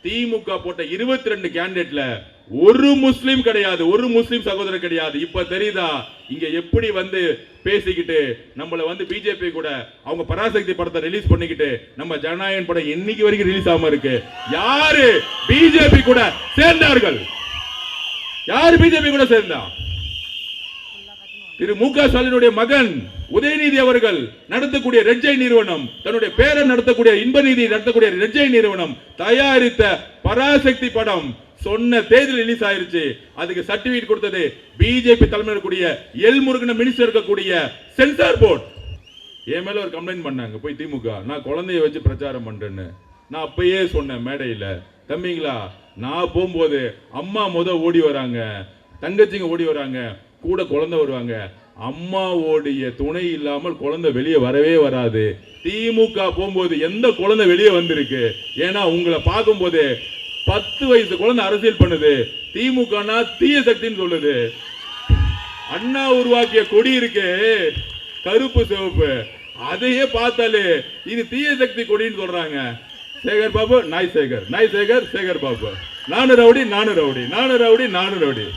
திமுக போட்ட 22 கேண்டிடேட்ல ஒரு முஸ்லிம் கிடையாது, ஒரு முஸ்லிம் சகோதரர் கிடையாது. இப்ப தெரியுதா இங்க எப்படி வந்து பேசிக்கிட்டு நம்மள வந்து பிஜேபி கூட அவங்க பராசக்தி படத்தை ரிலீஸ் பண்ணிக்கிட்டு நம்ம ஜனநாயகன் படம் இன்னைக்கு வரைக்கும் ரிலீஸ் ஆகாம இருக்கு. யாரு பிஜேபி கூட சேர்ந்தார்கள்? யாரு பிஜேபி கூட சேர்ந்தா? திரு மு.க. ஸ்டாலினுடைய மகன் உதயநிதி அவர்கள் நடத்தக்கூடிய ரெட்ஜை நிறுவனம், தன்னுடைய பேரன் நடத்தக்கூடிய இன்பநிதி நடத்தக்கூடிய ரெட்ஜை நிறுவனம் தயாரித்த பராசக்தி படம் சொன்ன தேதி ரிலீஸ் ஆயிருச்சு. அதுக்கு சர்டிபிகேட் கொடுத்தது பிஜேபி தலைமையில் இருக்கக்கூடிய எல் முருகன் மினிஸ்டர் இருக்கக்கூடிய சென்சார் போர்டு. என் மேல ஒரு கம்ப்ளைண்ட் பண்ணாங்க போய் திமுக, நான் குழந்தைய வச்சு பிரச்சாரம் பண்றேன்னு. நான் அப்பயே சொன்னேன் மேடையில, தம்பிங்களா நான் போகும்போது அம்மா ஓடி வராங்க, தங்கச்சிங்க ஓடி வராங்க, கூட குழந்தை வருவாங்க. அம்மாவோடைய துணை இல்லாமல் குழந்தை வெளியே வரவே வராது. திமுக போகும்போது எந்த குழந்தை வெளியே வந்திருக்கு? ஏன்னா உங்களை பார்க்கும் போது 10 வயசு குழந்தை அரசியல் பண்ணுது. திமுக தீய சக்தின்னு சொல்லுது. அண்ணா உருவாக்கிய கொடி இருக்கு கருப்பு சிவப்பு, அதையே பார்த்தாலே இது தீய சக்தி கொடின்னு சொல்றாங்க. சேகர் பாபு நாய் சேகர், நாய் சேகர் சேகர் பாபு, நானு ரவுடி நானு ரவுடி, நானு ரவுடி நானு ரவுடி.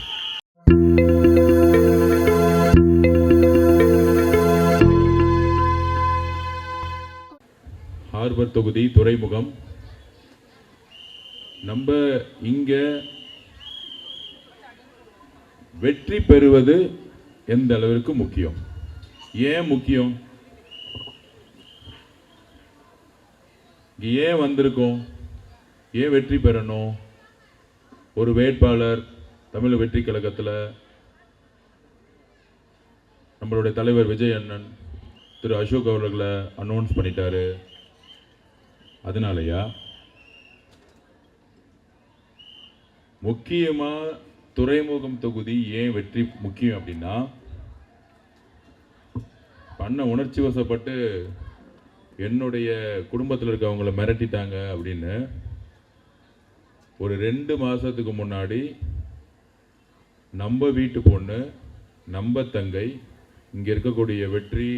ஹார்பர் தொகுதி துறைமுகம் நம்ம இங்க வெற்றி பெறுவது எந்த அளவிற்கு முக்கியம்? ஏன் முக்கியம்? ஏன் வந்திருக்கோம்? ஏன் வெற்றி பெறணும்? ஒரு வேட்பாளர் தமிழ் வெற்றி கழகத்தில் நம்மளுடைய தலைவர் விஜய் அண்ணன் திரு அசோக் அவர்களை அனௌன்ஸ் பண்ணிட்டாரு. அதனாலயா? முக்கியமா துறைமுகம் தொகுதி ஏன் வெற்றி முக்கியம் அப்படின்னா, பண்ண உணர்ச்சி வசப்பட்டு என்னுடைய குடும்பத்தில் இருக்கவங்களை மிரட்டிட்டாங்க அப்படின்னு ஒரு 2 மாசத்துக்கு முன்னாடி நம்ம வீட்டு பொண்ணு நம்ம தங்கை இங்க இருக்கக்கூடிய வெற்றி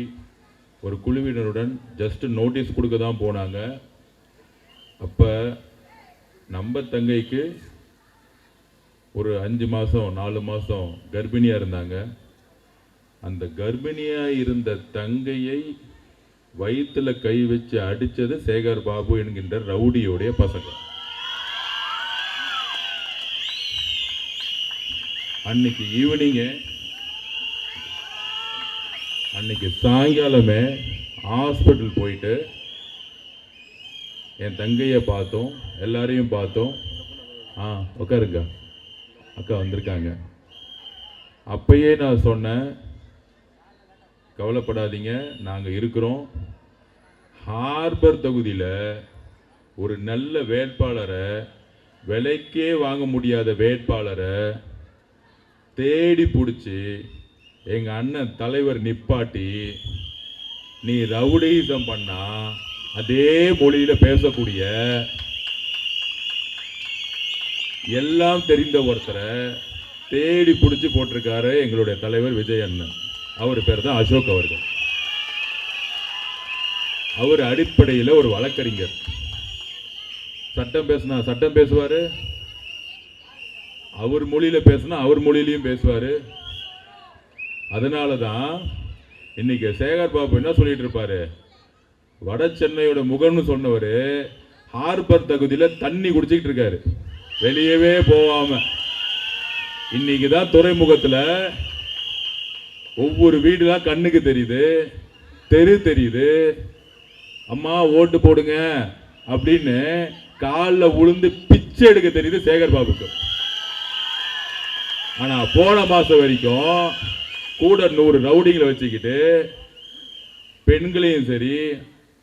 ஒரு குழுவினருடன் ஜஸ்ட் நோட்டீஸ் கொடுக்க தான் போனாங்க. அப்ப நம்ம தங்கைக்கு ஒரு 5 மாசம் 4 மாசம் கர்ப்பிணியா இருந்தாங்க. அந்த கர்ப்பிணியா இருந்த தங்கையை வயிற்றுல கை வச்சு அடிச்சது சேகர் பாபு என்கின்ற ரவுடியோடைய பசங்க. அன்னைக்கு ஈவினிங், அன்னைக்கு சாயங்காலமே ஹாஸ்பிட்டல் போயிட்டு என் தங்கையை பார்த்தோம், எல்லாரையும் பார்த்தோம். உட்காருங்க, அக்கா வந்திருக்காங்க. அப்பயே நான் சொன்னேன், கவலைப்படாதீங்க, நாங்கள் இருக்கிறோம். ஹார்பர் தொகுதியில் ஒரு நல்ல வேட்பாளரை, விலைக்கே வாங்க முடியாத வேட்பாளரை தேடி பிடிச்சி எங்கள் அண்ணன் தலைவர் நிப்பாட்டி, நீ ரவுடிசம் பண்ணா அதே மொழியில பேசக்கூடிய எல்லாம் தெரிந்த ஒருத்தரை தேடி பிடிச்சி போட்டிருக்காரு எங்களுடைய தலைவர் விஜய் அண்ணன். அவர் பேர் தான் அசோக் அவர்கள். அவர் அடிப்படையில் ஒரு வழக்கறிஞர். சட்டம் பேசினா சட்டம் பேசுவாரு, அவர் மொழியில பேசினா அவர் மொழியிலையும் பேசுவாரு. அதனாலதான் இன்னைக்கு சேகர் பாபு என்ன சொல்லிட்டு இருப்பாரு, வட சென்னையோட முகம்னு சொன்னவர் ஹார்பர் தொகுதியில் தண்ணி குடிச்சிட்டு இருக்காரு, வெளியவே போவாம. இன்னைக்கு தான் துறைமுகத்தில் ஒவ்வொரு வீடு தான் கண்ணுக்கு தெரியுது, தெரு தெரியுது. அம்மா ஓட்டு போடுங்க அப்படின்னு காலில் உளுந்து பிச்சை எடுக்க தெரியுது சேகர் பாபுக்கு. ஆனா போன மாசம் வரைக்கும் கூட 100 ரவுடிகளை வச்சுக்கிட்டு பெண்களையும் சரி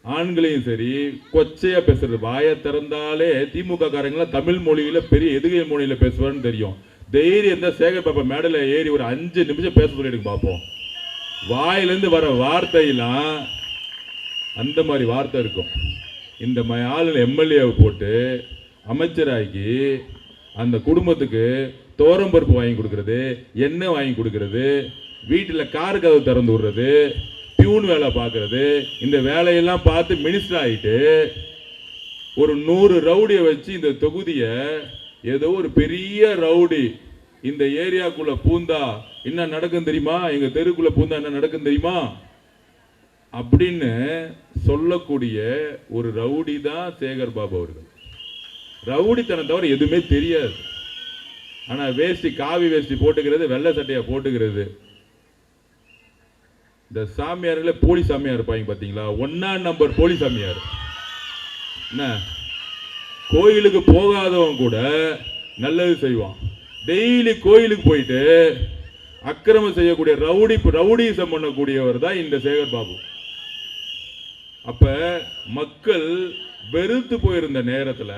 ஆண்களையும் சரி கொச்சையா பேசுறது. வாயை திறந்தாலே திமுக காரங்கள தமிழ் மொழியில பெரிய எதுகை மொழியில பேசுவார்னு தெரியும். தைரியம் இருந்தா சேகர் பாபா மேடல ஏறி ஒரு 5 நிமிஷம் பேச சொல்லிடுங்க பார்ப்போம். வாயிலிருந்து வர வார்த்தையெல்லாம் அந்த மாதிரி வார்த்தை இருக்கும். இந்த ஆளுநர் எம்எல்ஏவை போட்டு அமைச்சராகி அந்த குடும்பத்துக்கு தோரம் பருப்பு வாங்கி கொடுக்கறது, எண்ணெய் வாங்கி கொடுக்கறது, வீட்டில் கார் கதவு திறந்து விடுறது, பியூன் வேலை பார்க்கறது, இந்த வேலையெல்லாம் பார்த்து மினிஸ்டர் ஆகிட்டு ஒரு 100 ரவுடியை வச்சு இந்த தொகுதியை ஏதோ ஒரு பெரிய ரவுடி இந்த ஏரியாக்குள்ள பூந்தா என்ன நடக்கும் தெரியுமா, எங்க தெருக்குள்ள பூந்தா என்ன நடக்கும் தெரியுமா அப்படின்னு சொல்லக்கூடிய ஒரு ரவுடி தான் சேகர் பாபு அவர்கள். ரவுடித்தனம் தவிர எதுவுமே தெரியாது. ஆனா வேஷ்டி, காவி வேஷ்டி போட்டுக்கிறது, வெள்ளை சட்டையா போட்டுக்கிறது. இந்த சாமியார்களே போலி சாமியார் இருப்பாங்க பாத்தீங்களா, 1ஆம் நம்பர் போலி சாமியார். என்ன, கோயிலுக்கு போகாதவன் கூட நல்லது செய்வான். டெய்லி கோயிலுக்கு போயிட்டு அக்கிரமம் செய்யக்கூடிய ரவுடிசம் பண்ணக்கூடியவர் தான் இந்த சேகர் பாபு. அப்ப மக்கள் வெறுத்து போயிருந்த நேரத்தில்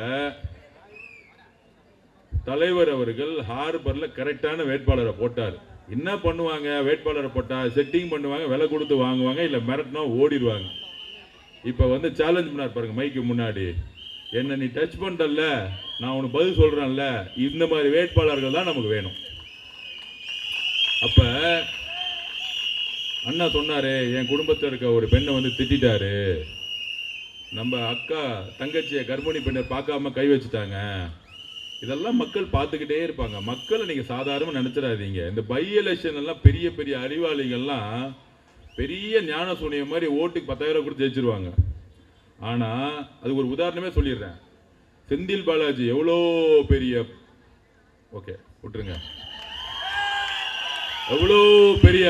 தலைவர் அவர்கள் ஹார்பர்ல கரெக்டான வேட்பாளரை போட்டார். என்ன பண்ணுவாங்க, வேட்பாளரை போட்டா செட்டிங் பண்ணுவாங்க, விலை கொடுத்து வாங்குவாங்க, இல்ல மிரட்டினா ஓடிடுவாங்க. இப்ப வந்து சேலஞ்ச் பண்ணார் பாருங்க மைக்கு முன்னாடி, என்ன நீ டச் பண்ணல நான் உனக்கு பதில் சொல்றேன்ல, இந்த மாதிரி வேட்பாளர்கள் தான் நமக்கு வேணும். அப்ப அண்ணா சொன்னாரு, என் குடும்பத்தில் இருக்க ஒரு பெண்ணை வந்து திட்டாரு, நம்ம அக்கா தங்கச்சியை கர்ப்பிணி பெண்ணை பார்க்காம கை வச்சுட்டாங்க. இதெல்லாம் மக்கள் பார்த்துக்கிட்டே இருப்பாங்க. மக்களை நீங்க சாதாரணமாக நினைச்சிடாதீங்க. இந்த பை எலெக்ஷன் எல்லாம் பெரிய பெரிய அறிவாளிகள்லாம் பெரிய ஞான சூனியம் மாதிரி ஓட்டுக்கு 10,000 கொடுத்து ஜெயிச்சிருவாங்க. ஆனா அதுக்கு ஒரு உதாரணமே சொல்லிடுறேன். செந்தில் பாலாஜி எவ்வளோ பெரிய, ஓகே விட்டுருங்க, எவ்வளோ பெரிய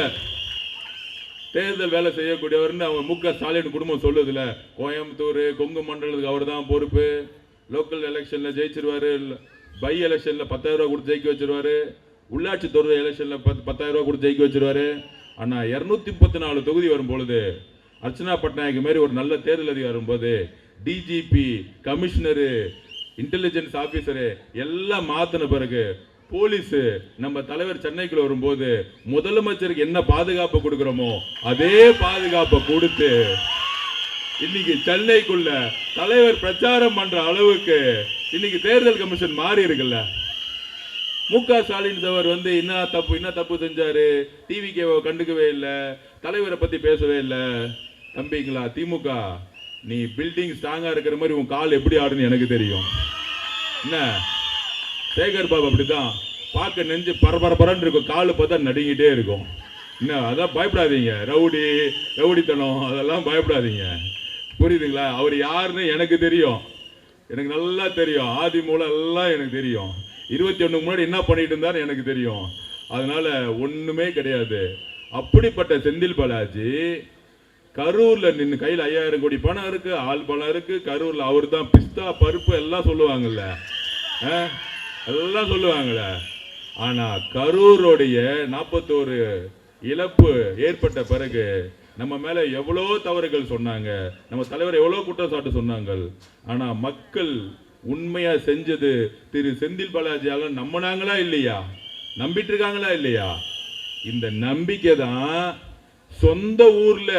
தேர்தல் வேலை செய்யக்கூடியவர்னு அவங்க மு க ஸ்டாலின் குடும்பம் சொல்லுதுல, கோயம்புத்தூர் கொங்கு மண்டலத்துக்கு அவர் தான் பொறுப்பு, லோக்கல் எலெக்ஷன்ல ஜெயிச்சிருவாரு, பை எலெக்ஷன்ல 10,000 கொடுத்து ஜெயிக்க வச்சிருவாரு, உள்ளாட்சி துறை எலெக்ஷன்ல 10,000 கொடுத்து ஜெயிக்க வச்சிருவாரு. ஆனா 234 தொகுதி வரும் பொழுது, அர்ச்சனா பட்நாயக் மாதிரி ஒரு நல்ல தேர்தல் அதிகாரி வரும்போது, டிஜிபி, கமிஷனரு, இன்டெலிஜென்ஸ் ஆபீசரு எல்லாம் மாத்தின பிறகு போலீஸ் நம்ம தலைவர் சென்னைக்குள்ள வரும்போது முதலமைச்சருக்கு என்ன பாதுகாப்பு கொடுக்கிறோமோ அதே பாதுகாப்பை கொடுத்து இன்னைக்கு சென்னைக்குள்ள தலைவர் பிரச்சாரம் பண்ற அளவுக்கு இன்னைக்கு தேர்தல் கமிஷன் மாறி இருக்குல்ல. மு க ஸ்டாலின் அவர் வந்து என்ன தப்பு செஞ்சாரு, டிவிக்கு கண்டுக்கவே இல்லை, தலைவரை பத்தி பேசவே இல்லை. தம்பிங்களா திமுக, நீ பில்டிங் ஸ்ட்ராங்கா இருக்கிற மாதிரி உன் கால் எப்படி ஆடுன்னு எனக்கு தெரியும். என்ன சேகர் பாபு அப்படிதான் பார்க்க நெஞ்சு பரபரன்னு இருக்கும், காலு பார்த்தா நடுங்கிட்டே இருக்கும். என்ன அதான் பயப்படாதீங்க, ரவுடித்தனம் அதெல்லாம் பயப்படாதீங்க, புரியுதுங்களா? அவர் யாருன்னு எனக்கு தெரியும், எனக்கு நல்லா தெரியும். ஆதி மூலம் எல்லாம் எனக்கு தெரியும். 21 முன்னாடி என்ன பண்ணிட்டு இருந்தாரு எனக்கு தெரியும். அதனால ஒண்ணுமே கிடையாது. அப்படிப்பட்ட செந்தில் பாலாஜி கரூர்ல நின்று கையில் 5000 கோடி பணம் இருக்கு, ஆள் பணம் இருக்கு. கரூர்ல அவர் தான் பிஸ்தா பருப்பு எல்லாம் சொல்லுவாங்கல்ல, எல்லாம் சொல்லுவாங்கல்ல. ஆனா கரூருடைய 41 இழப்பு ஏற்பட்ட பிறகு நம்ம மேல எவ்வளோ தவறுகள் சொன்னாங்க, நம்ம தலைவர் எவ்வளோ குற்றச்சாட்டு சொன்னாங்க. ஆனா மக்கள் உண்மையா செஞ்சது திரு செந்தில் பாலாஜியாக நம்பினாங்களா இல்லையா, நம்பிட்டு இருக்காங்களா இல்லையா? இந்த நம்பிக்கை தான் சொந்த ஊர்ல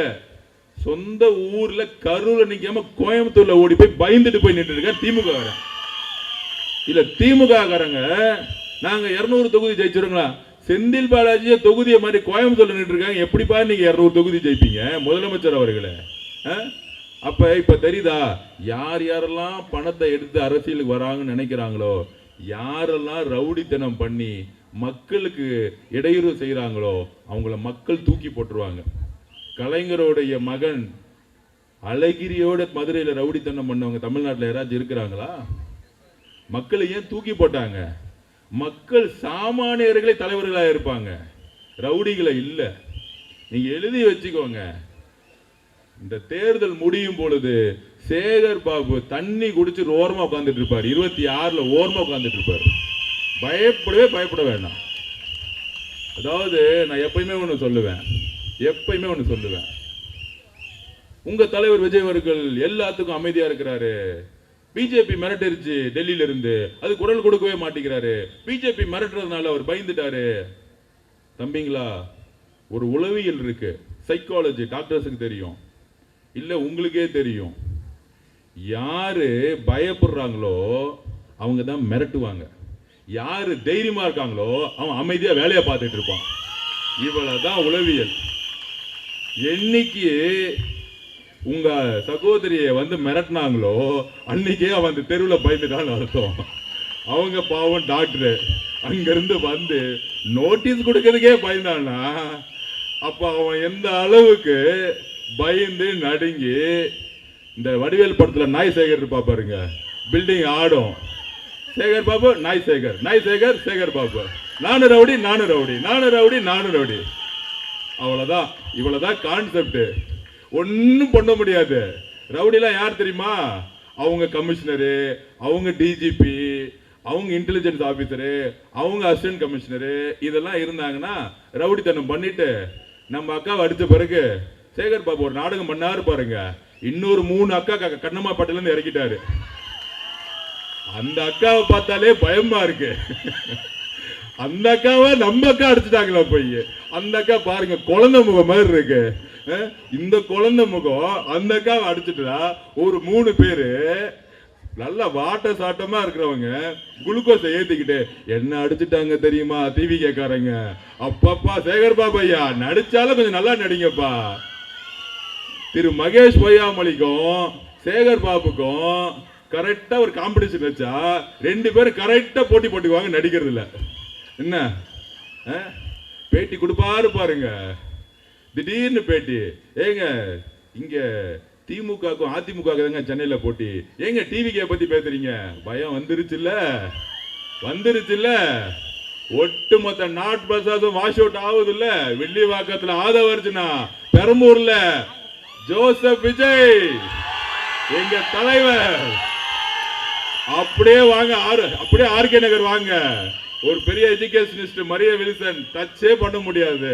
கரூர்ல நிக்காம கோயம்புத்தூர்ல ஓடி போய் பயந்துட்டு போய் நின்று இருக்க திமுக. இல்ல திமுக காரங்க நாங்க 200 தொகுதி ஜெயிச்சிருங்களா, செந்தில் பாலாஜியை தொகுதியை மாதிரி கோயம்புத்தூர்ல நின்று இருக்காங்க, எப்படிப்பா நீங்க 200 தொகுதி ஜெயிப்பீங்க முதலமைச்சர் அவர்களே? அப்ப இப்ப தெரியுதா யார் யாரெல்லாம் பணத்தை எடுத்து அரசியலுக்கு வராங்கன்னு நினைக்கிறாங்களோ, யாரெல்லாம் ரவுடித்தனம் பண்ணி மக்களுக்கு இடையூறு செய்யறாங்களோ அவங்கள மக்கள் தூக்கி போட்டுருவாங்க. கலைஞருடைய மகன் அழகிரியோட மதுரையில ரவுடித்தனம் பண்ணவங்க தமிழ்நாட்டில் யாராச்சும் இருக்கிறாங்களா? மக்களை ஏன் தூக்கி போட்டாங்க? மக்கள் சாமானியர்களே தலைவர்களாக இருப்பாங்க, ரவுடிகளை இல்ல. நீங்க எழுதி வச்சுக்கோங்க. இந்த தேர்தல் முடியும் பொழுது சேகர் பாபு தண்ணி குடிச்சு ஓரமா உட்கார்ந்துட்டு இருப்பார், 26ல ஓரமா உட்கார்ந்துட்டு இருப்பார். பயப்பட வேண்டாம். அதாவது நான் எப்பயுமே ஒன்று சொல்லுவேன், உங்க தலைவர் விஜய் அவர்கள் எல்லாத்துக்கும் அமைதியா இருக்கிறாரு. பிஜேபி மிரட்டிருச்சு டெல்லியில இருந்து, அது குரல் கொடுக்கவே மாட்டேங்கிறாரு. பிஜேபி மிரட்டுறதுனால அவர் பயந்துட்டாரு. தம்பிங்களா, ஒரு உளவியல் இருக்கு, சைக்காலஜி டாக்டர்ஸுக்கு தெரியும், இல்ல உங்களுக்கே தெரியும். யாரு பயப்படுறாங்களோ அவங்க தான் மிரட்டுவாங்க, யாரு தைரியமா இருக்காங்களோ அவன் அமைதியா வேலையை பார்த்துட்டு இருப்பான். இவ்வளவுதான் உளவியல். என்னைக்கு உங்க சகோதரியை வந்து மிரட்டினாங்களோ அன்னைக்கே அவன் அந்த தெருவில் பயந்துட்டான்னு அர்த்தம். அவங்க பாவம் டாக்டரு அங்கிருந்து வந்து நோட்டீஸ் கொடுக்கறதுக்கே பயந்தானா, அப்ப அவன் எந்த அளவுக்கு பயந்து நடுங்கி, இந்த வடிவேல் படத்துல நாய் சேகர் இருப்பா பாருங்க, பில்டிங் ஆடும், சேகர் பாபு நாய் சேகர், நாய் சேகர் சேகர் பாபு, நானு ரவுடி நானு ரவுடி, நானு ரவுடி நானு ரவுடி. அவ்வளவுதான், இவ்வளவுதான் கான்செப்ட். ஒன்னும் பண்ண முடியாது. ரவுடிலாம் யார் தெரியுமா? அவங்க கமிஷனரு, அவங்க டிஜிபி, அவங்க இன்டெலிஜென்ஸ் ஆபீசரு, அவங்க அசிஸ்டன்ட் கமிஷனரு, இதெல்லாம் இருந்தாங்கன்னா ரவுடித்தனம் பண்ணிட்டு நம்ம அக்காவை அடிச்ச பிறகு சேகர் பாபு ஒரு நாடகம் பண்ணாரு பாருங்க, இன்னொரு 3 அக்கா கண்ணம்மா பாட்டில இருந்து இறக்கிட்டாரு. அந்த அக்காவை பார்த்தாலே பயமா இருக்கு. அந்த அக்காவை நம்ம அக்கா அடிச்சுட்டாங்களா போய். அந்த அக்கா பாருங்க குழந்தை முகம் மாதிரி இருக்கு. இந்த குழந்தை முகம் அந்த அக்காவை அடிச்சுட்டா ஒரு 3 பேரு நல்ல வாட்ட சாட்டமா இருக்கிறவங்க குளுக்கோஸை ஏத்திக்கிட்டு என்ன அடிச்சுட்டாங்க தெரியுமா டிவி கேட்காரங்க. அப்பப்பா சேகர் பாபு ஐயா நடிச்சாலும் கொஞ்சம் நல்லா நடிங்கப்பா. திரு மகேஷ் பொய்யாமொழிக்கும் சேகர் பாபுக்கும் கரெக்டா ஒரு காம்படிஷன் வச்சா 2 பேரும் கரெக்டா போட்டி போட்டுக்குவாங்க நடிக்கிறது இல்ல. என்ன பேட்டி கொடுப்பாரு பாருங்க, திடீர்னு பேட்டி. ஏங்க இங்க திமுகவுக்கும் அதிமுக தாங்க சென்னையில போட்டி, ஏங்க டிவிக்கு பத்தி பேசுறீங்க? பயம் வந்துருச்சுல்ல, வந்துருச்சுல்ல. ஒட்டுமொத்த நாட் பிரசாதம் வாஷ் அவுட் ஆகுது இல்ல. வில்லிவாக்கத்துல ஆதவர்ஜுனா, பெரம்பூர்ல ஜோசப் விஜய் எங்க தலைவர். அப்படியே வாங்க, அப்படியே ஆர்கே நகர் வாங்க, ஒரு பெரிய எஜுகேஷனிஸ்ட் மரிய வில்சன் டச்சே பண்ண முடியாது,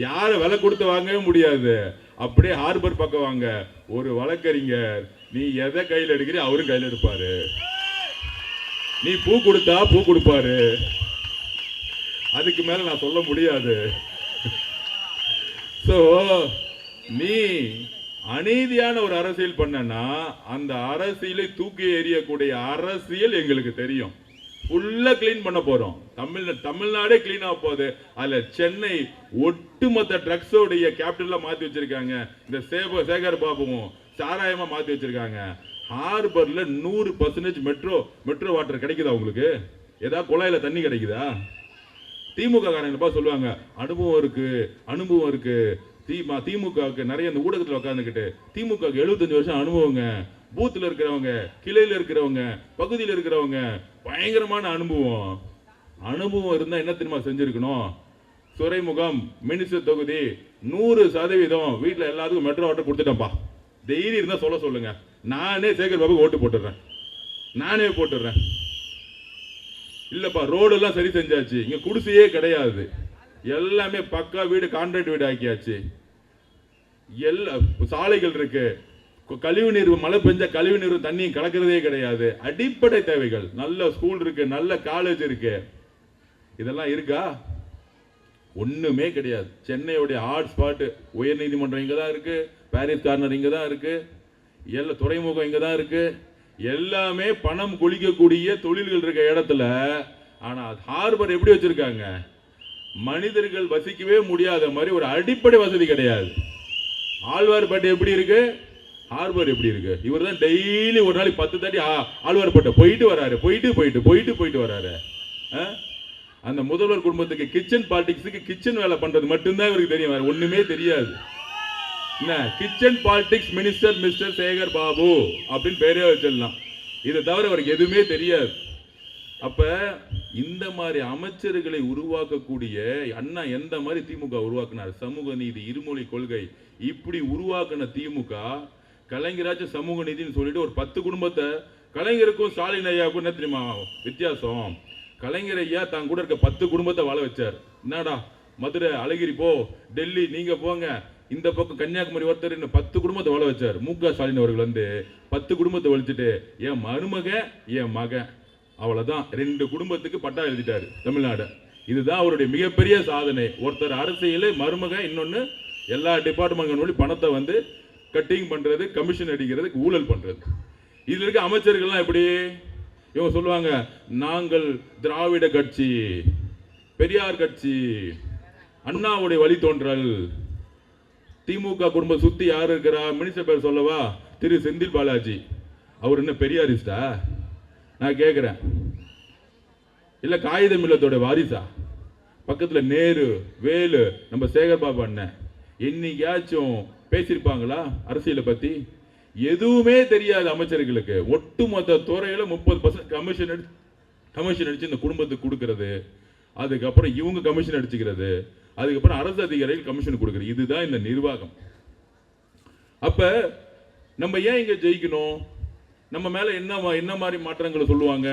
யார விலை கொடுத்து வாங்கவே முடியாது. அப்படியே ஹார்பர் பக்கம் வாங்க, ஒரு வழக்கறிஞர், நீ எதை கையில் எடுக்கிற அவரும் கையில் எடுப்பாரு, நீ பூ கொடுத்தா பூ கொடுப்பாரு. அதுக்கு மேல நான் சொல்ல முடியாது. சோ நீ அநீதியான ஒரு அரசியல் பண்ணனா அந்த அரசியலை தூக்கி எறியக்கூடிய அரசியல் எங்களுக்கு தெரியும். ஃபுல்லா கிளீன் பண்ண போறோம். தமிழ்நாடே கிளீன் ஆக போகுது. அதுல சென்னை ஒட்டுமொத்த ட்ரக்ஸோடைய கேபிட்டலா மாத்தி வச்சிருக்காங்க. இந்த சேகர் பாபுவும் சாராயமா மாத்தி வச்சிருக்காங்க. ஹார்பர்ல 100% மெட்ரோ வாட்டர் கிடைக்குதா உங்களுக்கு? ஏதாவது குழாயில தண்ணி கிடைக்குதா? திமுக காரங்க சொல்லுவாங்க அனுபவம் இருக்கு. திமுகவுக்கு நிறைய இந்த ஊடகத்தில் உட்காந்துக்கிட்டு திமுக 75 வருஷம் அனுபவங்க, பூத்துல இருக்கிறவங்க, கிளையில இருக்கிறவங்க, பகுதியில் இருக்கிறவங்க, பயங்கரமான அனுபவம் இருந்தா என்ன தெரியுமா செஞ்சிருக்கணும்? துறைமுகம் மினிஸ்டர் தொகுதி 100% வீட்டுல எல்லாத்துக்கும் மெட்ரோ வாட்டர் கொடுத்துட்டேன்ப்பா. தைரியம் இருந்தா சொல்லுங்க, நானே சேகர் பாபு ஓட்டு போட்டுறேன், நானே போட்டுறேன். இல்லப்பா ரோடு எல்லாம் சரி செஞ்சாச்சு, இங்க குடிசையே கிடையாது, எல்லாமே பக்கா வீடு கான்ட்ராக்ட் வீடு ஆக்கியாச்சு, எல்லா சாலைகள் இருக்கு, கழிவு நீர் மழை பெஞ்சா கழிவு நீர் தண்ணி கலக்கிறதே கிடையாது. அடிப்படை தேவைகள், நல்ல ஸ்கூல் இருக்கு, நல்ல காலேஜ் இருக்கு, இதெல்லாம் இருக்கா? ஒண்ணுமே கிடையாது. சென்னையுடைய ஹாட் ஸ்பாட் உயர் நீதிமன்றம் இங்க தான் இருக்கு, பாரிஸ் கார்னர் இங்க தான் இருக்கு, எல்லா துறைமுகம் இங்க தான் இருக்கு, எல்லாமே பணம் குளிக்கக்கூடிய தொழில்கள் இருக்க இடத்துல. ஆனா ஹார்பர் எப்படி வச்சிருக்காங்க? மனிதர்கள் வசிக்கவே முடியாத மாதிரி ஒரு அடிப்படை வசதி கிடையாது. ஆழ்வார்பேட்டை எப்படி இருக்கு, ஹார்பர் எப்படி இருக்கு? இவர் தான் டெய்லி ஒரு நாளைக்கு 10 தாட்டி ஆழ்வார்பேட்டை போயிட்டு வராரு. அந்த முதல்வர் குடும்பத்துக்கு கிச்சன் பாலிடிக்ஸுக்கு கிச்சன் வேலை பண்றது மட்டும்தான் இவருக்கு தெரியும், வேற ஒண்ணுமே தெரியாது. என்ன kitchen politics minister mister Sekar Babu அப்படின்னு பேரே வச்சிடலாம். இதை தவிர அவருக்கு எதுவுமே தெரியாது. அப்ப இந்த மாதிரி அமைச்சர்களை உருவாக்கக்கூடிய அண்ணா எந்த மாதிரி திமுக உருவாக்குனார்? சமூக நீதி, இருமொழி கொள்கை, இப்படி உருவாக்குன திமுக கலைஞராச்சும் சமூக நீதினு சொல்லிட்டு ஒரு 10 குடும்பத்தை, கலைஞருக்கும் ஸ்டாலின் ஐயாவுக்கும் என்ன தெரியுமா வித்தியாசம்? கலைஞர் ஐயா தான் கூட இருக்க 10 குடும்பத்தை வாழ வச்சார். என்னடா மதுரை அழகிரி போ, டெல்லி நீங்க போங்க, இந்த பக்கம் கன்னியாகுமரி ஒருத்தர் 10 குடும்பத்தை வாழ வச்சார். மு.க. ஸ்டாலின் அவர்கள் வந்து 10 குடும்பத்தை வலிச்சுட்டு என் மருமக என் மகன் அவ்வளவுதான் 2 குடும்பத்துக்கு பட்டா எழுதிட்டாரு தமிழ்நாடு. இதுதான் அவருடைய மிகப்பெரிய சாதனை. ஒருத்தர் அரசியல் மருமக, இன்னொன்னு எல்லா டிபார்ட்மெண்ட் பணத்தை வந்து கட்டிங் பண்றது, கமிஷன் அடிக்கிறது, ஊழல் பண்றது. இதுல இருக்க அமைச்சர்கள்லாம் எப்படி இவங்க சொல்லுவாங்க, நாங்கள் திராவிட கட்சி, பெரியார் கட்சி, அண்ணாவுடைய வழித்தோன்றல், திமுக குடும்பம் சுத்தி யார் இருக்கிறா? மினிஸ்டர் பேர் சொல்லவா? திரு செந்தில் பாலாஜி. அவர் என்ன பெரியாரிஸ்டா? நான் கேட்கிறேன். இல்ல காகிதம் இல்லத்தோட வாரிசா? பக்கத்துல நேரு, வேலு, நம்ம சேகர் பாபு அண்ணன் என்னைக்காச்சும் பேசியிருப்பாங்களா அரசியலை பத்தி? எதுவுமே தெரியாத அமைச்சர்களுக்கு ஒட்டுமொத்த துறையில 30% கமிஷன் அடிச்சு இந்த குடும்பத்துக்கு கொடுக்கிறது, அதுக்கப்புறம் இவங்க கமிஷன் அடிச்சுக்கிறது, அதுக்கப்புறம் அரசு அதிகாரிகள் கமிஷன் கொடுக்கிறது. இதுதான் இந்த நிர்வாகம். அப்ப நம்ம ஏன் இங்க ஜெயிக்கணும்? நம்ம மேல என்ன மாதிரி மாற்றங்களை சொல்லுவாங்க?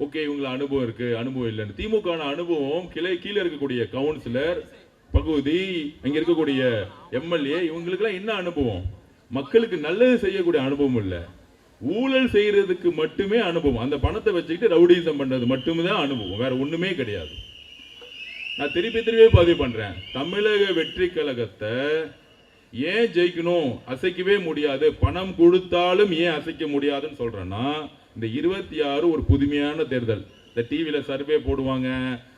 ஓகே, இவங்கள அனுபவம் இருக்கு, அனுபவம் இல்லைன்னு. திமுக அனுபவம் கீழே இருக்கக்கூடிய கவுன்சிலர் பகுதி, அங்க இருக்கக்கூடிய எம்எல்ஏ, இவங்களுக்கெல்லாம் என்ன அனுபவம்? மக்களுக்கு நல்லது செய்யக்கூடிய அனுபவம் இல்ல, ஊழல் செய்யறதுக்கு மட்டுமே அனுபவம். அந்த பணத்தை வச்சுக்கிட்டு ரவுடிசம் பண்றது மட்டுமே தான் அனுபவம், வேற ஒண்ணுமே கிடையாது. நான் திருப்பி பதிவு பண்றேன், தமிழக வெற்றி கழகத்தை ஏன் ஜெயிக்கணும்? அசைக்கவே முடியாது, பணம் கொடுத்தாலும் ஏன் அசைக்க முடியாதுன்னு சொல்றேன்னா, இந்த 26 ஒரு புதுமையான தேர்தல். இந்த டிவியில சர்வே போடுவாங்க,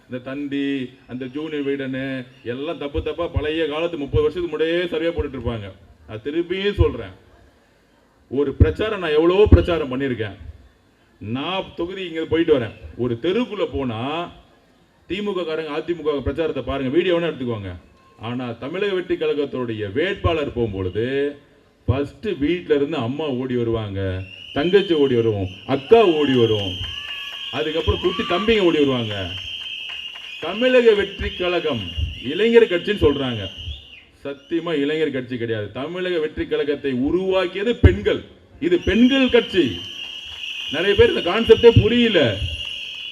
இந்த தந்தி, அந்த ஜூனியர் வீடனு எல்லாம் தப்பா பழைய காலத்து 30 வருஷத்துக்கு முன்னாடியே சர்வே போட்டுட்டு இருப்பாங்க. நான் திருப்பியும் சொல்றேன், ஒரு பிரச்சாரம் நான் எவ்வளவோ பிரச்சாரம் பண்ணியிருக்கேன். நான் தொகுதி இங்க போயிட்டு வரேன், ஒரு தெருக்குள்ள போனா திமுக காரங்க அதிமுக பிரச்சாரத்தை பாருங்க, வீடியோ வேணா எடுத்துக்குவாங்க. ஆனா தமிழக வெற்றி கழகத்துடைய வேட்பாளர் போகும்பொழுது ஃபர்ஸ்ட் வீட்டில இருந்து அம்மா ஓடி வருவாங்க, தங்கச்சி ஓடி வரும், அக்கா ஓடி வரும், அதுக்கப்புறம் குட்டி தம்பிங்க ஓடி வருவாங்க. தமிழக வெற்றி கழகம் இளைஞர் கட்சின்னு சொல்றாங்க, சத்தியமா இளைஞர் கட்சி கிடையாது. தமிழக வெற்றி கழகத்தை உருவாக்கியது பெண்கள், இது பெண்கள் கட்சி. நிறைய பேர் இந்த கான்செப்டே புரியல.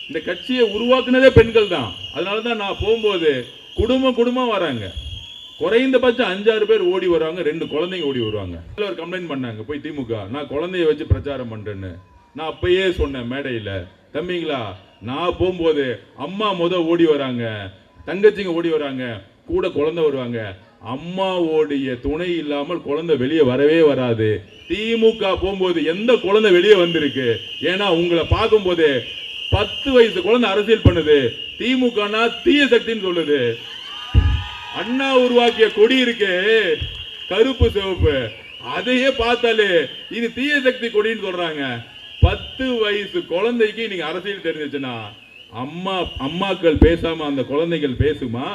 இந்த கட்சியை உருவாக்குனதே பெண்கள் தான். அதனாலதான் நான் போகும்போது குடும்பம் வராங்க, குறைந்தபட்சம் 5-6 பேர் ஓடி வருவாங்க, 2 குழந்தைங்க ஓடி வருவாங்க. கம்ப்ளைண்ட் பண்ணாங்க போய் திமுக, நான் குழந்தைய வச்சு பிரச்சாரம் பண்றேன்னு. நான் அப்பயே சொன்னேன் மேடையில, தம்பிங்களா, நான் போகும்போது அம்மா ஓடி வராங்க, தங்கச்சிங்க ஓடி வராங்க, கூட குழந்தை வருவாங்க. அம்மாவோடைய துணை இல்லாமல் குழந்தை வெளியே வரவே வராது. திமுக போகும்போது எந்த குழந்தை வெளியே வந்திருக்கு? ஏன்னா உங்களை பார்க்கும் போது 10 வயசு குழந்தை அரசியல் பண்ணுது. திமுக தீய சக்தின்னு சொல்லுது. அண்ணா உருவாக்கிய கொடி இருக்கு, கருப்பு சிவப்பு, அதையே பார்த்தாலே இது தீய சக்தி கொடின்னு சொல்றாங்க. 10 வயசு குழந்தைக்கு நீங்க அரசியல் தெரிஞ்சிச்சுன்னா அம்மாக்கள் பேசாம அந்த குழந்தைகள் பேசுமா?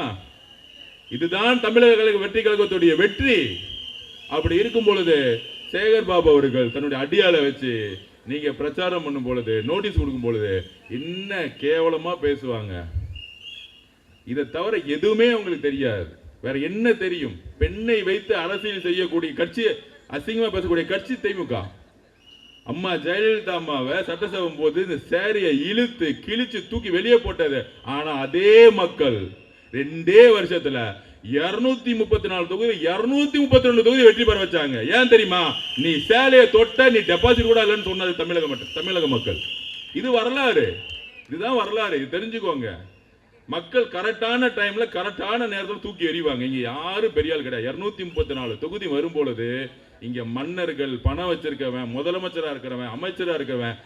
இதுதான் தமிழக வெற்றி கழகத்துடைய வெற்றி. அப்படி இருக்கும் பொழுது சேகர் பாபு அவர்கள் தன்னுடைய அடியாளை வச்சு நீங்க பிரச்சாரம் பண்ணும் பொழுது, நோட்டீஸ் கொடுக்கும் பொழுது என்ன கேவலமா பேசுவாங்க. இதை தவிர எதுவுமே உங்களுக்கு தெரியாது. வேற என்ன தெரியும்? பெண்ணை வைத்து அரசியல் செய்யக்கூடிய கட்சி, அசிங்கமா பேசக்கூடிய கட்சி திமுக. அம்மா ஜெயலலிதா அம்மாவை சட்டசபை போது இந்த சேரியை இழுத்து கிழிச்சு தூக்கி வெளியே போட்டது. ஆனா அதே மக்கள் 2 வருஷத்துல 234 தொகுதி 232 தொகுதி வெற்றி பெற வச்சாங்க. ஏன் தெரியுமா? நீ சேலையை தொட்ட நீ டெபாசிட் கூட இல்லைன்னு சொன்னது தமிழக மக்கள். இது வரலாறு, இதுதான் வரலாறு, இது தெரிஞ்சுக்கோங்க. மக்கள் கரெக்டான டைம்ல கரெக்டான நேரத்தில் தூக்கி எறிவாங்க. இங்க யாரும் பெரிய ஆள் கிடையாது. 234 தொகுதி வரும்பொழுது இங்க மன்னர்கள், பணம் வச்சிருக்கவன், முதலமைச்சரா இருக்கிறவன், அமைச்சரா இருக்கிறவன்,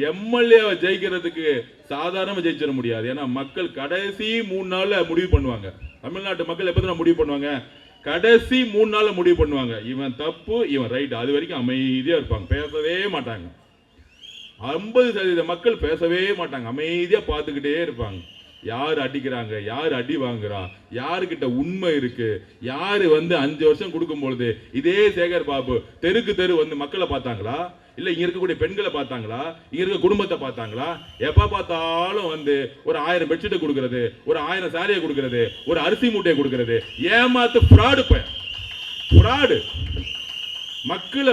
எம்எல்ஏ ஜெயிக்கிறதுக்கு சாதாரண ஜெயிச்சிட முடியாது. ஏன்னா மக்கள் கடைசி 3 நாள்ல முடிவு பண்ணுவாங்க. தமிழ்நாட்டு மக்கள் எப்ப முடிவு பண்ணுவாங்க? கடைசி 3 நாள்ல முடிவு பண்ணுவாங்க. இவன் தப்பு, இவன் ரைட். அது வரைக்கும் அமைதியா இருப்பாங்க, பேசவே மாட்டாங்க. 50% மக்கள் பேசவே மாட்டாங்க, அமைதியா பார்த்துக்கிட்டே இருப்பாங்க. யார் அடிக்கிறாங்க, யார் அடி வாங்குறா, யாருக்கிட்ட உண்மை இருக்கு, யாரு 5 வருஷம் கொடுக்கும் பொழுது இதே சேகர் பாபு தெருக்கு தெரு மக்களை பார்த்தாங்களா? இல்ல இங்க இருக்கக்கூடிய பெண்களை பார்த்தாங்களா? இங்க இருக்க குடும்பத்தை பார்த்தாங்களா? எப்ப பார்த்தாலும் ஒரு 1000 பெட்ஷீட் கொடுக்கிறது, ஒரு 1000 சாரியை கொடுக்கிறது, ஒரு அரிசி மூட்டையை கொடுக்கிறது, ஏமாத்து ஃப்ராடு. மக்களை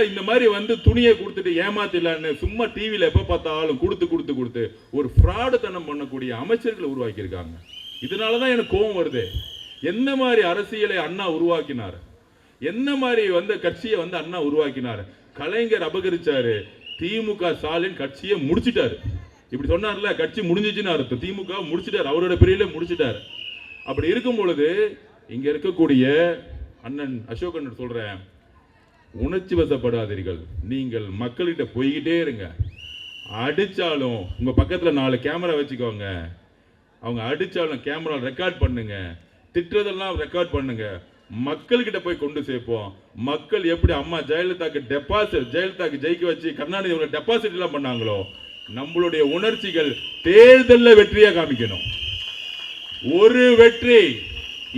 இந்த மாதிரி துணியை கொடுத்துட்டு ஏமாத்திடலான்னு சும்மா டிவியில எப்ப பார்த்தாலும் கொடுத்து ஒரு ஃப்ராடு தனம் பண்ணக்கூடிய அமைச்சர்களை உருவாக்கி இருக்காங்க. இதனாலதான் எனக்கு கோபம் வருது. என்ன மாதிரி அரசியலை அண்ணா உருவாக்கினார், என்ன மாதிரி கட்சியை அண்ணா உருவாக்கினார். கலைஞர் அபகரிச்சாரு, திமுக ஸ்டாலின் கட்சியை முடிச்சிட்டாரு. இப்படி சொன்னார்ல, கட்சி முடிஞ்சிச்சுன்னு அர்த்தம். திமுக முடிச்சிட்டாரு, அவரோட பிரிவில முடிச்சிட்டாரு. அப்படி இருக்கும் பொழுது இங்க இருக்கக்கூடிய அண்ணன் அசோகன் சொல்றேன், உணர்ச்சி வசப்படாதீர்கள். நீங்கள் மக்கள்கிட்ட போய்கிட்டே இருங்க. அடிச்சாலும் உங்க பக்கத்துல 4 கேமரா வச்சுக்கோங்க. அவங்க அடிச்சாலும் கேமரா ரெக்கார்ட் பண்ணுங்க, திட்டுறதெல்லாம் ரெக்கார்ட் பண்ணுங்க. மக்கள்கிட்ட போய் கொண்டு சேர்ப்போம். மக்கள் எப்படி அம்மா ஜெயலலிதாக்கு ஜெயிக்க வச்சு கருணாநிதி டெபாசிட் எல்லாம் பண்ணாங்களோ, நம்மளுடைய உணர்ச்சிகள் தேர்தல்ல வெற்றியா காமிக்கணும். ஒரு வெற்றி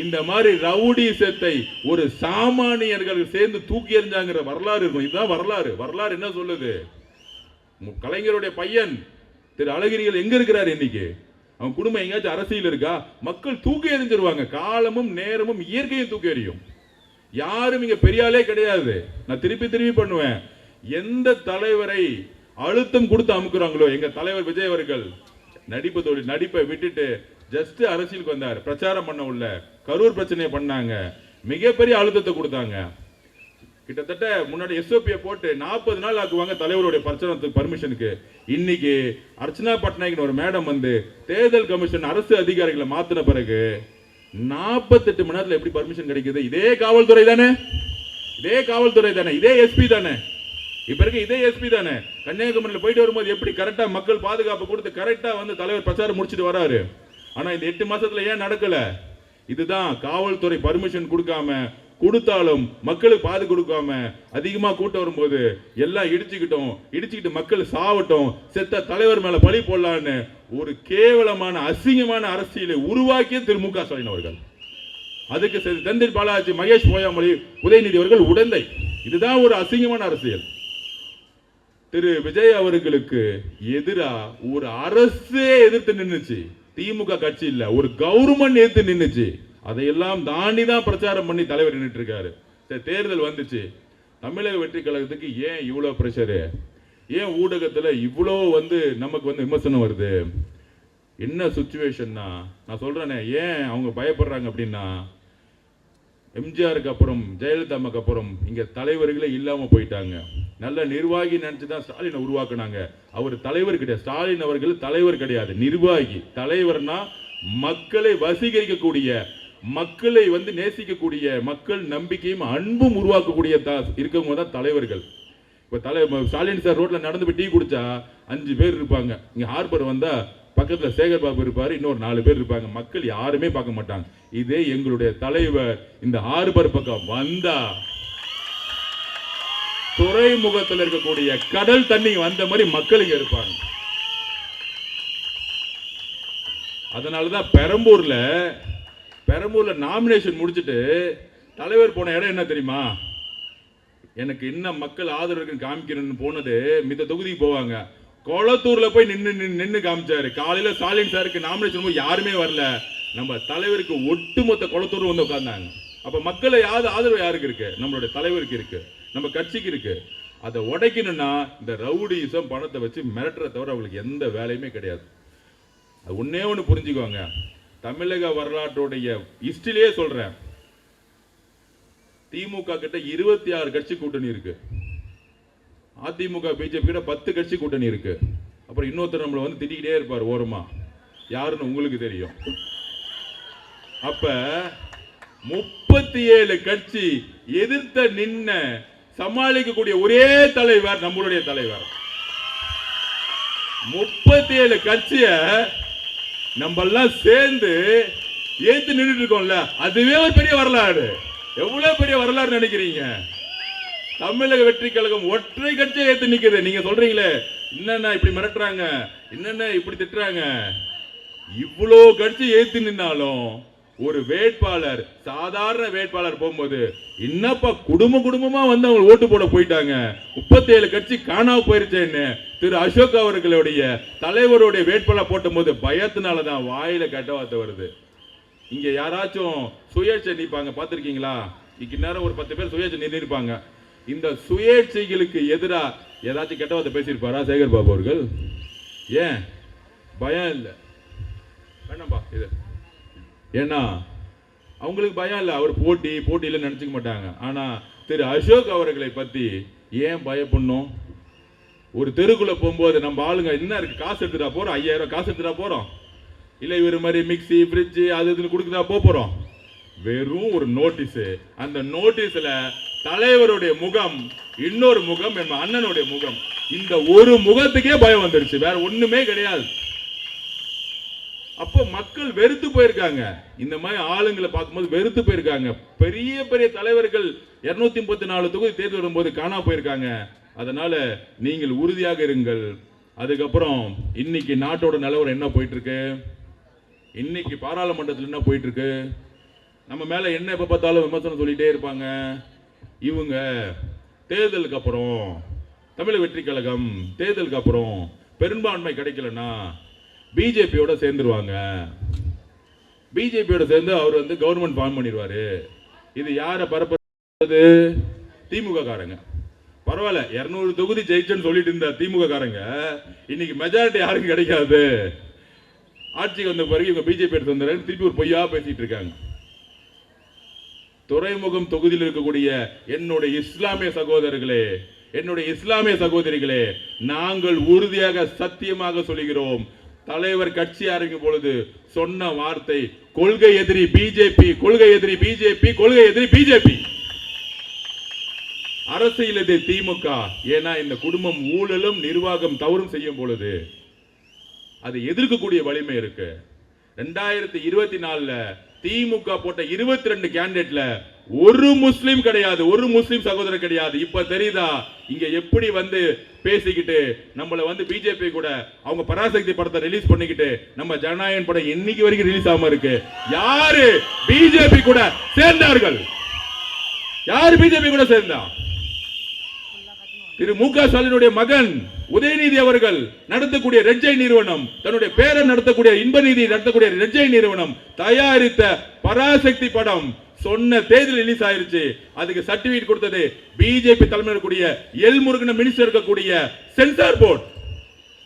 இந்த மாதிரி ரவுடிசத்தை ஒரு சாமானியர்கள் சேர்ந்து தூக்கி எறிஞ்சாங்கிற வரலாறு இருக்கும். இதுதான் வரலாறு. வரலாறு என்ன சொல்லுது? கலைஞருடைய பையன் திரு அழகிரிகள் எங்க இருக்கிறார் இன்னைக்கு? அவன் குடும்பம் எங்கேயாச்சும் அரசியல் இருக்கா? மக்கள் தூக்கி எறிஞ்சிருவாங்க. காலமும் நேரமும் இயற்கையும் தூக்கி எறியும். யாரும் இங்க பெரியாலே கிடையாது. நான் திருப்பி பண்ணுவேன். எந்த தலைவரை அழுத்தம் கொடுத்து அமுக்குறாங்களோ, எங்க தலைவர் விஜய் அவர்கள் நடிப்பை விட்டுட்டு ஜஸ்ட் அரசியலுக்கு வந்தார். பிரச்சாரம் பண்ண உள்ள கரூர் பிரச்சனையை பண்ணாங்க. மிகப்பெரிய அழுத்தத்தை கொடுத்தாங்க. கிட்டத்தட்ட முன்னாடி எஸ்ஓபியை போட்டு 40 நாள் ஆக்குவாங்க தலைவருடைய பிரச்சாரத்துக்கு பர்மிஷனுக்கு. இன்னைக்கு அர்ச்சனா பட்நாயக் ஒரு மேடம் வந்து தேர்தல் கமிஷன் அரசு அதிகாரிகளை மாத்தின பிறகு 48 மணி நேரத்தில் எப்படி பர்மிஷன் கிடைக்குது? இதே காவல்துறை தானே, இதே எஸ்பி தானே, இப்ப இருக்க இதே எஸ்பி தானே. கன்னியாகுமரியில் போயிட்டு வரும்போது எப்படி கரெக்டா மக்கள் பாதுகாப்பு கொடுத்து கரெக்டா வந்து தலைவர் பிரச்சாரம் முடிச்சுட்டு வராரு. ஆனா இந்த 8 மாசத்துல ஏன் நடக்கல? இதுதான் காவல்துறை பர்மிஷன் கொடுத்தாலும் மக்களுக்கு பாது கொடுக்காம அதிகமா கூட்டம் வரும்போது எல்லாம் இடிச்சுக்கிட்டு மக்கள் சாவட்டும், செத்த தலைவர் மேல பழி போடலான்னு ஒரு கேவலமான அசிங்கமான அரசியலை உருவாக்கிய திரு மு.க. ஸ்டாலின் அவர்கள். அதுக்கு செந்தில் பாலாஜி, மகேஷ் பொய்யாமொழி, உதயநிதி அவர்கள் உடந்தை. இதுதான் ஒரு அசிங்கமான அரசியல். திரு விஜய் அவர்களுக்கு எதிரா ஒரு அரசே எதிர்த்து நின்னுச்சு. திமுக கட்சி இல்ல, ஒரு கவர்மெண்ட் எதிர்த்து நின்னுச்சு. அதையெல்லாம் தாண்டி தான் பிரச்சாரம் பண்ணி தலைவர் நின்றுட்டு இருக்காரு. தேர்தல் வந்துச்சு. தமிழக வெற்றி கழகத்துக்கு ஏன் இவ்வளவு பிரஷரு? ஏன் ஊடகத்துல இவ்வளோ நமக்கு விமர்சனம் வருது? என்ன சுச்சுவேஷன்னா, நான் சொல்றேனே, ஏன் அவங்க பயப்படுறாங்க அப்படின்னா, எம்ஜிஆருக்கு அப்புறம் ஜெயலலிதாவுக்கு அப்புறம் இங்க தலைவர்களே இல்லாம போயிட்டாங்க. நல்ல நிர்வாகி நினைச்சுதான் ஸ்டாலினை உருவாக்குனாங்க. அவர் தலைவர் கிடையாது. ஸ்டாலின் அவர்கள் தலைவர் கிடையாது, நிர்வாகி. தலைவர்னா மக்களை வசீகரிக்கக்கூடிய, மக்களை நேசிக்கக்கூடிய, மக்கள் நம்பிக்கையும் அன்பும் உருவாக்கக்கூடிய இருக்கவங்க தான் தலைவர்கள். இப்ப ஸ்டாலின் சார் ரோட்ல நடந்து போய் டீ குடிச்சா 5 பேர் இருப்பாங்க. இங்க ஹார்பர் வந்தா பக்கத்துல சேகர் பாபு இருப்பாரு, இன்னொரு 4 பேர் இருப்பாங்க. மக்கள் யாருமே பார்க்க மாட்டாங்க. இதே எங்களுடைய தலைவர் இந்த ஹார்பர் பக்கம் வந்தா துறைமுகத்தில் இருக்கக்கூடிய கடல் தண்ணி வந்த மாதிரி மக்கள் இங்க இருப்பாங்க. அதனாலதான் பெரம்பூர்ல நாமினேஷன் முடிச்சுட்டு தலைவர் போன இடம் என்ன தெரியுமா? எனக்கு என்ன மக்கள் ஆதரவு காமிக்கிறேன்னு போனது, மித்த தொகுதிக்கு போவாங்க. கொளத்தூர்ல போய் நின்னு காமிச்சாரு. காலையில ஸ்டாலின் சாருக்கு நாமினேஷன் யாருமே வரல. நம்ம தலைவருக்கு ஒட்டுமொத்த கொளத்தூர் உட்கார்ந்தாங்க. அப்ப மக்களை ஆதரவு யாருக்கு இருக்கு? நம்மளுடைய தலைவருக்கு இருக்கு, நம்ம கட்சிக்கு இருக்கு. அதை உடைக்கணும்னா இந்த ரவுடிசம் பணத்தை வச்சு மிரட்டுற தவிர அவங்களுக்கு எந்த வேலையுமே கிடையாது. அது ஒன்னே ஒன்று புரிஞ்சுக்குவாங்க. தமிழக வரலாற்றுடைய ஹிஸ்டரியிலே சொல்றேன், திமுக கிட்ட 26 கட்சி கூட்டணி இருக்கு. அதிமுக பிஜேபி கிட்ட 10 கட்சி கூட்டணி இருக்கு. அப்புறம் இன்னொருத்தர் நம்மள திட்டிக்கிட்டே இருப்பார் ஓரமா, யாருன்னு உங்களுக்கு தெரியும். அப்ப 37 கட்சி எதிர்த்த நின்ன சமாளிக்கக்கூடிய ஒரே தலைவர் நம்மளுடைய தலைவர். 37 கட்சிய நம்ம எல்லாம் சேர்ந்து ஏத்து நின்றுட்டு இருக்கோம்ல, அதுவே ஒரு பெரிய வரலாறு. எவ்வளவு பெரிய வரலாறு நினைக்கிறீங்க? தமிழக வெற்றி கழகம் ஒற்றை கட்சியை ஏத்து நிக்குது. நீங்க சொல்றீங்களே என்னென்ன இப்படி மிரட்டுறாங்க, என்னென்ன இப்படி திட்டுறாங்க. இவ்வளோ கட்சி ஏத்து நின்னாலும் ஒரு வேட்பாளர், சாதாரண வேட்பாளர் போகும்போது என்னப்பா குடும்பமா அவங்க ஓட்டு போட போயிட்டாங்க, 37 கட்சி காணாம போயிருச்சேன்னு திரு அசோக் அவர்களுடைய தலைவருடைய வேட்பாளர் போட்டும் போது பயத்தினாலதான் வாயில கெட்ட வார்த்தை வருது. இங்க யாராச்சும் சுயேட்சை நிற்பாங்க, பார்த்திருக்கீங்களா? இந்நேரம் ஒரு 10 பேர் சுயேட்சை நின்றுப்பாங்க. இந்த சுயேட்சைகளுக்கு எதிரா ஏதாச்சும் கெட்ட வார்த்தை பேசியிருப்பாரா சேகர் பாபு அவர்கள்? ஏன் பயம் இல்லை? வேணாம்பா இது. ஏன்னா அவங்களுக்கு பயம் இல்லை, அவர் போட்டியில நினைச்சுக்க மாட்டாங்க. ஆனா திரு அசோக் அவர்களை பத்தி ஏன் பயப்படணும்? ஒரு தெருக்குள்ள போகும்போது நம்ம ஆளுங்க என்ன இருக்கு, காசு எடுத்துட்டா போறோம், 5000 காசு எடுத்துட்டா போறோம், இல்ல இவர் மாதிரி மிக்சி ஃப்ரிட்ஜ் அது இதுன்னு கொடுக்குதா போறோம். வெறும் ஒரு நோட்டீஸ். அந்த நோட்டீஸ்ல தலைவருடைய முகம், இன்னொரு முகம், என் அண்ணனுடைய முகம். இந்த ஒரு முகத்துக்கே பயம் வந்துருச்சு, வேற ஒண்ணுமே கிடையாது. அப்போ மக்கள் வெறுத்து போயிருக்காங்க. இந்த மாதிரி ஆளுங்களை பார்க்கும்போது வெறுத்து போயிருக்காங்க. பெரிய பெரிய தலைவர்கள் 234 தொகுதி தேர்தல் வரும்போது காணா போயிருக்காங்க. அதனால நீங்கள் உறுதியாக இருங்கள். அதுக்கப்புறம் இன்னைக்கு நாட்டோட நிலவரம் என்ன போயிட்டு இருக்கு, இன்னைக்கு பாராளுமன்றத்தில் என்ன போயிட்டு இருக்கு, நம்ம மேல என்ன எப்ப பார்த்தாலும் விமர்சனம் சொல்லிட்டே இருப்பாங்க. இவங்க தேர்தலுக்கு அப்புறம் தமிழக வெற்றி கழகம் தேர்தலுக்கு அப்புறம் பெரும்பான்மை கிடைக்கலன்னா பிஜேபியோட சேர்ந்துருவாங்க. பிஜேபியோட சேர்ந்து அவர் வந்து கவர்மெண்ட் ஃபார்ம் பண்ணிடுவாரு. இது யாரை பரப்புறது? திமுக காரங்க. பரவாயில்ல, 200 தொகுதி ஜெயிச்சன்னு சொல்லிட்டு இருந்த திமுக காரங்க இன்னைக்கு மெஜாரிட்டி யாருக்கும் கிடைக்காது, ஆட்சிக்கு வந்த பிறகு இவங்க பிஜேபி எடுத்து வந்தாரு திருப்பி ஒரு பொய்யா பேசிட்டு இருக்காங்க. துறைமுகம் தொகுதியில் இருக்கக்கூடிய என்னுடைய இஸ்லாமிய சகோதரர்களே, என்னுடைய இஸ்லாமிய சகோதரிகளே, நாங்கள் உறுதியாக சத்தியமாக சொல்கிறோம், தலைவர் கட்சி ஆரம்பிக்கும் பொழுது சொன்ன வார்த்தை கொள்கை எதிரி பிஜேபி, கொள்கை எதிரி பிஜேபி, கொள்கை எதிரி பிஜேபி, அரசியல் எதிரி திமுக. ஏன்னா இந்த குடும்பம் ஊழலும் நிர்வாகம் தவறும் செய்யும் பொழுது அதை எதிர்க்கக்கூடிய வலிமை இருக்கு. 2024 திமுக போட்ட 22 கேண்டிடேட்ல ஒரு முஸ்லிம் கிடையாது, ஒரு முஸ்லிம் சகோதரர் கிடையாது. இப்ப தெரியுதா இங்க எப்படி வந்து பேசிக்கிட்டு நம்மள வந்து பிஜேபி கூட அவங்க பராசக்தி படத்தை ரிலீஸ் பண்ணிக்கிட்டு நம்ம ஜனநாயகன் படம் இன்னைக்கு வரைக்கும் ரிலீஸ் ஆகாம இருக்கு. யாரு பிஜேபி கூட சேர்ந்தார்கள்? யாரு பிஜேபி கூட சேர்ந்தா? திரு மு.க. ஸ்டாலினுடைய மகன் உதயநிதி அவர்கள் நடத்தக்கூடிய ரெட்ஜை நிறுவனம், தன்னுடைய பேரன் நடத்தக்கூடிய இன்பநிதி நடத்தக்கூடிய ரெட்ஜை நிறுவனம் தயாரித்த பராசக்தி படம் சொன்ன தேதியில் ரிலீஸ் ஆயிருச்சு. அதுக்கு சர்டிபிகேட் கொடுத்தது பிஜேபி தலைமையில் இருக்கக்கூடிய எல் முருகன் மினிஸ்டர் இருக்கக்கூடிய சென்சார் போர்டு.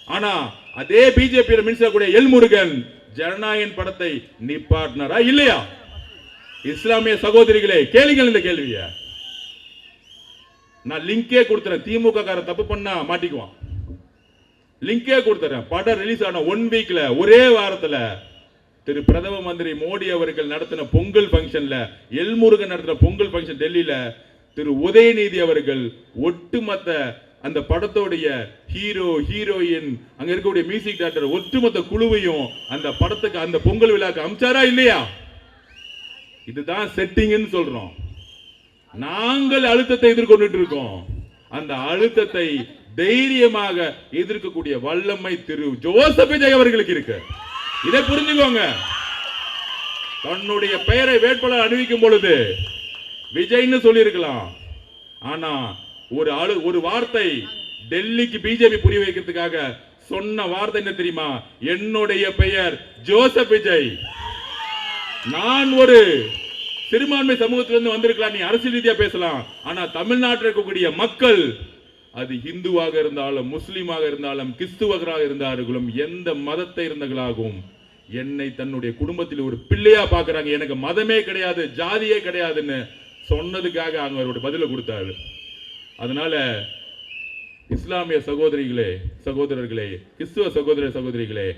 ஆனா அதே பிஜேபி மினிஸ்டர் இருக்கக்கூடிய எல் முருகன் ஜனநாயகன் படத்தை நிப்பாட்டினாரா இல்லையா? இஸ்லாமிய சகோதரிகளே கேளுங்கள் இந்த கேள்விய. நான் லிங்கே கொடுத்துறேன், திமுக கார தப்பு பண்ணா மாட்டிக்குவான். லிங்கே கொடுத்துறேன். படம் ரிலீஸ் ஆன 1 வீக்ல ஒரே வாரத்துல திரு பிரதம மந்திரி மோடி அவர்கள் நடத்தின பொங்கல் பங்கன்ல, எல் முருகன் நடத்தின பொங்கல் பங்கன் டெல்லியில திரு உதயநிதி அவர்கள் ஒட்டுமொத்த அந்த படத்தோடைய ஹீரோ ஹீரோயின் அங்க இருக்கக்கூடிய மியூசிக் டைரக்டர் ஒட்டுமொத்த குழுவையும் அந்த படத்துக்கு அந்த பொங்கல் விழாக்கு அமிச்சாரா இல்லையா? இதுதான் செட்டிங்னு சொல்றோம். நாங்கள் அழுத்தத்தை எதிர்கொண்டு இருக்கோம். அந்த அழுத்தத்தை தைரியமாக எதிர்க்கக்கூடிய வல்லமை திரு ஜோசப் விஜய் அவர்களுக்கு இருக்கு. இதை புரிஞ்சுக்கோங்க. தன்னுடைய பெயரை வேட்பாளர் அறிவிக்கும் பொழுது விஜய்னு சொல்லி இருக்கலாம். ஆனா ஒரு வார்த்தை டெல்லிக்கு பிஜேபி புரிய வைக்கிறதுக்காக சொன்ன வார்த்தை என்ன தெரியுமா? என்னுடைய பெயர் ஜோசப் விஜய். நான் ஒரு சிறுபான்மை சமூகத்திலிருந்து வந்திருக்கலாம், நீ அரசியல் ரீதியா பேசலாம். ஆனா தமிழ்நாட்டில் இருக்கக்கூடிய மக்கள், அது இந்துவாக இருந்தாலும் முஸ்லீமாக இருந்தாலும் கிறிஸ்துவராக இருந்தார்களும் எந்த மதத்தை இருந்தவர்களாகவும் என்னை தன்னுடைய குடும்பத்தில் ஒரு பிள்ளையா பார்க்கறாங்க. எனக்கு மதமே கிடையாது, ஜாதியே கிடையாதுன்னு சொன்னதுக்காக அங்க அவருடைய பதில கொடுத்தாரு. அதனால இஸ்லாமிய சகோதரிகளே சகோதரர்களே, கிறிஸ்துவ சகோதர சகோதரிகளே,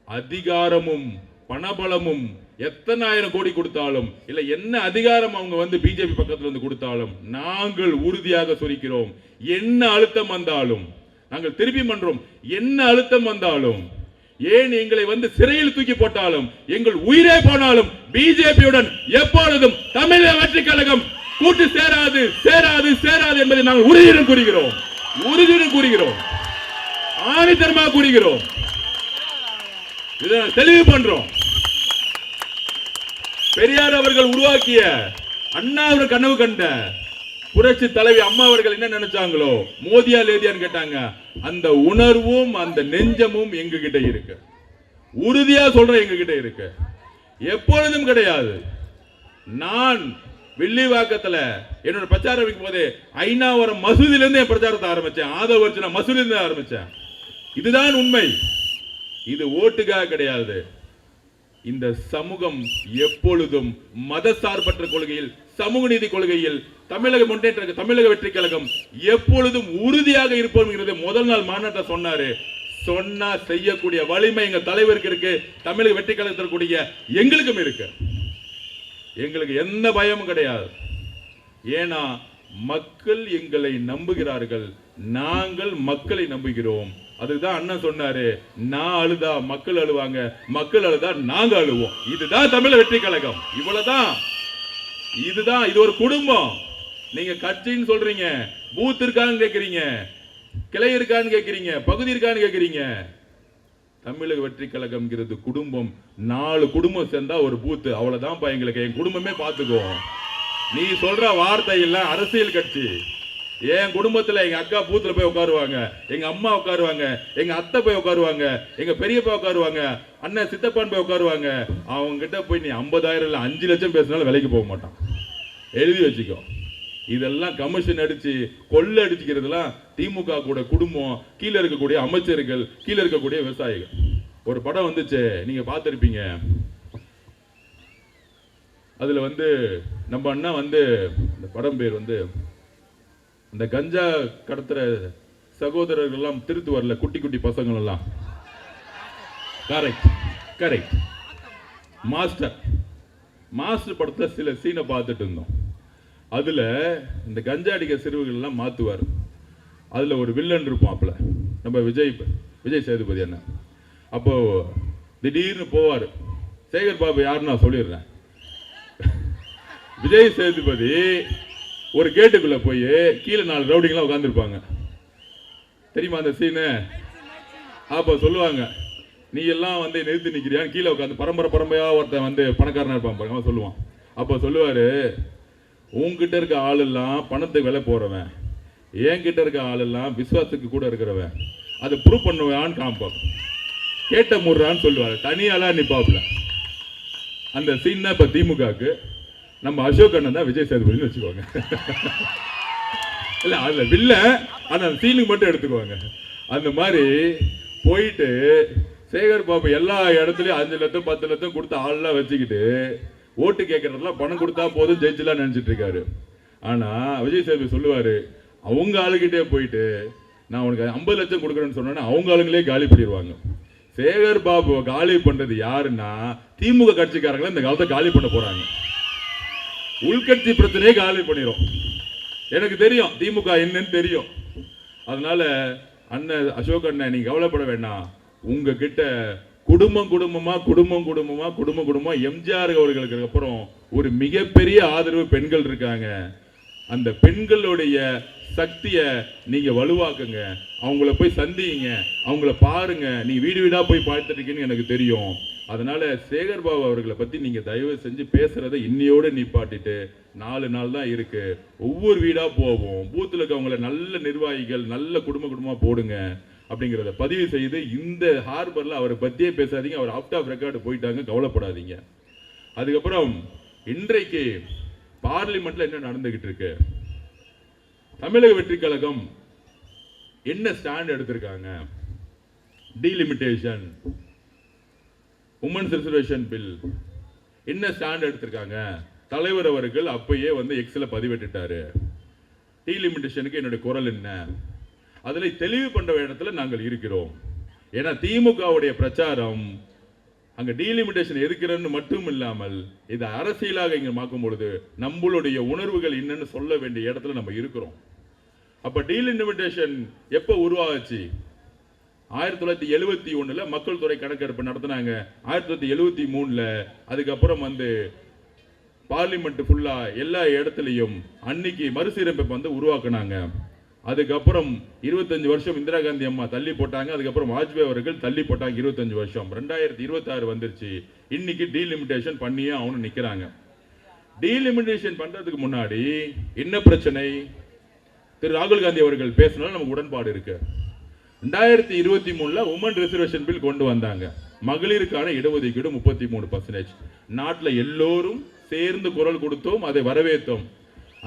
அதிகாரமும் பணபலமும் எத்தனை ஆயிரம் கோடி கொடுத்தாலும் இல்ல என்ன அதிகாரம் அவங்க வந்து பிஜேபி பக்கத்துல வந்து கொடுத்தாலும் நாங்கள் உறுதியாக சொல்லிக்கிறோம், என்ன அழுத்தம் வந்தாலும் நாங்கள் திருப்பி பண்றோம். என்ன அழுத்தம் வந்தாலும், ஏன் எங்களை வந்து சிறையில் தூக்கி போட்டாலும், எங்கள் உயிரே போனாலும் பிஜேபியுடன் எப்பொழுதும் தமிழக வெற்றி கழகம் கூட்டு சேராது சேராது சேராது என்பதை நாங்கள் உறுதியுடன் கூறுகிறோம். உறுதியுடன் கூறுகிறோம், ஆணித்தரமாக கூறுகிறோம். இதை தெளிவு பண்றோம். பெரியார் அவர்கள் உருவாக்கிய, அண்ணா அவர்கள் கனவு கண்ட புரட்சி தலைவி அம்மா அவர்கள் என்ன நினைச்சாங்களோ, மோதியா லேதியான்னு கேட்டாங்க, அந்த உணர்வும் அந்த நெஞ்சமும் எங்க கிட்ட இருக்கு. உறுதியா சொல்றேன், எங்க கிட்ட இருக்கு. எப்பொழுதும் கிடையாது. நான் வில்லிவாக்கத்துல என்னோட பிரச்சாரம் வைக்கும் போது ஐநாவரம் மசூதியில இருந்து என் பிரச்சாரத்தை ஆரம்பிச்சேன். ஆதவர்ச்சனா மசூதியில இருந்து ஆரம்பிச்சேன். இதுதான் உண்மை. இது ஓட்டுக்காக கிடையாது. இந்த சமூகம் எப்பொழுதும் மதசார்பற்ற கொள்கையில், சமூக நீதி கொள்கையில் தமிழக முன்னேற்ற தமிழக வெற்றி கழகம் எப்பொழுதும் உறுதியாக இருப்போம். முதல் நாள் மாநாட்டை சொன்னாரு. சொன்னா செய்யக்கூடிய வலிமை எங்க தலைவருக்கு இருக்கு, தமிழக வெற்றி கழகத்திற்குரிய எங்களுக்கும் இருக்கு. எங்களுக்கு எந்த பயமும் கிடையாது. ஏன்னா மக்கள் எங்களை நம்புகிறார்கள், நாங்கள் மக்களை நம்புகிறோம். அதுதான் அண்ணன் சொன்னாரு, நான் அழுதா மக்கள் அழுவாங்க, மக்கள் அழுதா நாங்க அழுவோம். இதுதான் தமிழ் வெற்றி கழகம். இவ்வளவுதான். இதுதான். இது ஒரு குடும்பம். நீங்க கட்சின்னு சொல்றீங்க, பூத் இருக்கான்னு கேக்குறீங்க, கிளை இருக்கான்னு கேக்குறீங்க, பகுதி இருக்கான்னு கேக்குறீங்க. தமிழக வெற்றி கழகம்ங்கிறது குடும்பம். 4 குடும்பம் சேர்ந்தா ஒரு பூத்து. அவ்வளவுதான் எங்களுக்கு. என் குடும்பமே பாத்துக்கோ. நீ சொல்ற வார்த்தை இல்ல அரசியல் கட்சி. என் குடும்பத்துல எங்க அக்கா பூத்துல போய் உட்காருவாங்க, எங்க அம்மா உட்காருவாங்க, எங்க அத்தை போய் உட்காருவாங்க, எங்க பெரியப்பா உட்காருவாங்க, அண்ணன் சித்தப்பான் போய் உட்காருவாங்க. அவங்க கிட்ட போய் நீ 50,000 இல்ல 5 லட்சம் பேசினாலும் விலைக்கு போக மாட்டான். எழுதி வச்சுக்கோ. இதெல்லாம் கமிஷன் அடிச்சு கொள்ளை அடிச்சுக்கிறதுலாம் திமுக கூட குடும்பம், கீழே இருக்கக்கூடிய அமைச்சர்கள், கீழே இருக்கக்கூடிய விவசாயிகள். ஒரு படம் வந்துச்சு, நீங்க பார்த்திருப்பீங்க. அதுல நம்ம அண்ணா இந்த படம் பேர் இந்த கஞ்சா கடத்துற சகோதரர்கள் எல்லாம் திருத்து வரல, குட்டி குட்டி பசங்கள் எல்லாம். Correct correct. மாஸ்டர் படத்துல சில சீனை பார்த்துட்டு இருந்தோம். அதுல இந்த கஞ்சா அடிக்க சிறுவர்கள் எல்லாம் மாத்துவார். அதுல ஒரு வில்லன் இருப்பாப்ல, நம்ம விஜய் சேதுபதி அண்ணா. அப்போ திடீர்னு போவார். சேகர் பாபு யாருன்னு நான் சொல்லிடுறேன். விஜய் சேதுபதி ஒரு கேட்டுக்குள்ள போய் கீழே 4 ரவுடிங்கெல்லாம் உட்காந்துருப்பாங்க. தெரியுமா அந்த சீனு? அப்ப சொல்லுவாங்க, நீ எல்லாம் நிறுத்தி நிக்கிறியான்னு கீழே உட்காந்து பரம்பரையா ஒருத்தன் பணக்காரனா இருப்பான் பாருங்க, சொல்லுவான். அப்ப சொல்லுவாரு, உன்கிட்ட இருக்க ஆள் எல்லாம் பணத்துக்கு விலை போறவன், என்கிட்ட இருக்க ஆள் எல்லாம் விசுவாசத்துக்கு கூட இருக்கிறவன், அதை ப்ரூவ் பண்ணுவான்னு காமிப்பான். கேட்ட முறான்னு சொல்லுவாரு, தனியாலா நிப்பாப்ல. அந்த சீன் தான் இப்ப திமுகக்கு. நம்ம அசோக் அண்ணன் தான் விஜய் சேதுபதினு வச்சுக்கோங்க. இல்ல அதுல வில்ல அந்த சீனுக்கு மட்டும் எடுத்துக்குவாங்க. அந்த மாதிரி போயிட்டு சேகர் பாபு எல்லா இடத்துலயும் 5 லட்சம் 10 லட்சம் கொடுத்து ஆள்லாம் வச்சுக்கிட்டு ஓட்டு கேட்கறதுலாம் பணம் கொடுத்தா போதும் ஜெயிச்சுலாம் நினைச்சிட்டு இருக்காரு. ஆனா விஜய் சேதுபதி சொல்லுவாரு, அவங்க ஆளுகிட்டே போயிட்டு நான் உனக்கு 50 லட்சம் கொடுக்குறேன்னு சொன்னா அவங்க ஆளுங்களே காலி பண்ணிடுவாங்க. சேகர் பாபு காலி பண்றது யாருன்னா திமுக கட்சிக்காரங்கள இந்த காலத்தை காலி பண்ண போறாங்க. உள்கட்சி பிரச்சனையே காலி பண்ணிடும். எனக்கு தெரியும் திமுக என்னன்னு தெரியும். அதனால அண்ணன் அசோக் அண்ணன் நீங்க கவலைப்பட வேண்டாம். உங்ககிட்ட குடும்பமா எம்ஜிஆர் அவர்களுக்கு அப்புறம் ஒரு மிகப்பெரிய ஆதரவு பெண்கள் இருக்காங்க. அந்த பெண்களுடைய சக்தியை நீங்க வலுவாக்குங்க, அவங்கள போய் சந்திங்க, அவங்கள பாருங்க. நீங்க வீடு வீடா போய் பார்த்துருக்கீங்கன்னு எனக்கு தெரியும். அதனால சேகர் பாபு அவர்களை பத்தி நீங்க தயவு செஞ்சு பேசுறதை இன்னையோட நிப்பாட்டிட்டு 4 நாள் தான் இருக்கு, ஒவ்வொரு வீடா போவோம், பூத்துல இருக்கவங்களை நல்ல நிர்வாகிகள் நல்ல குடும்பமா போடுங்க அப்படிங்கிறத பதிவு செய்து இந்த ஹார்பர்ல அவரை பத்தியே பேசாதீங்க. அவர் அவுட் ஆஃப் ரெக்கார்டு போயிட்டாங்க, கவலைப்படாதீங்க. அதுக்கப்புறம் இன்றைக்கு பார்லிமெண்ட்ல என்ன நடந்துகிட்டு இருக்கு, தமிழக வெற்றி கழகம் என்ன ஸ்டாண்ட் எடுத்திருக்காங்க, டீலிமிட்டேஷன், உமன்ஸ் ரிசர்வேஷன் பில் என்ன ஸ்டாண்ட் எடுத்திருக்காங்க. தலைவர் அவர்கள் அப்பயே எக்ஸ்ல பதிவிட்டுட்டாரு, டீலிமிட்டேஷனுக்கு என்னுடைய குரல் என்ன, அதில் தெளிவு பண்ற இடத்துல நாங்கள் இருக்கிறோம். ஏன்னா திமுகவுடைய பிரச்சாரம் அங்க டீலிமிட்டேஷன் எதுக்குறன்னு மட்டும் இல்லாமல் இது அரசியலாக இங்க மாக்கும் பொழுது நம்மளுடைய உணர்வுகள் என்னன்னு சொல்ல வேண்டிய இடத்துல நம்ம இருக்கிறோம். அப்ப டீலிமிட்டேஷன் எப்ப உருவாச்சு? 1971 மக்கள் தொகை கணக்கெடுப்பு நடத்தினாங்க. 1973 அதுக்கப்புறம் பார்லிமெண்ட் ஃபுல்லா எல்லா இடத்துலையும் அன்னைக்கு மறுசீரமைப்பு உருவாக்குனாங்க. அதுக்கப்புறம் 25 வருஷம் இந்திரா காந்தி அம்மா தள்ளி போட்டாங்க. அதுக்கப்புறம் வாஜ்பாய் அவர்கள் தள்ளி போட்டாங்க 25 வருஷம். 2026 வந்துருச்சு. இன்னைக்கு டீலிமிட்டேஷன் பண்ணியே அவனு நிக்கிறாங்க. டீலிமிட்டேஷன் பண்றதுக்கு முன்னாடி என்ன பிரச்சனை? திரு ராகுல் காந்தி அவர்கள் பேசினாலும் நமக்கு உடன்பாடு இருக்கு. 2023 உமன் ரிசர்வேஷன் பில் கொண்டு வந்தாங்க. மகளிருக்கான இடஒதுக்கீடு 33%. நாட்டில் எல்லோரும் சேர்ந்து குரல் கொடுத்தோம், அதை வரவேற்றோம்.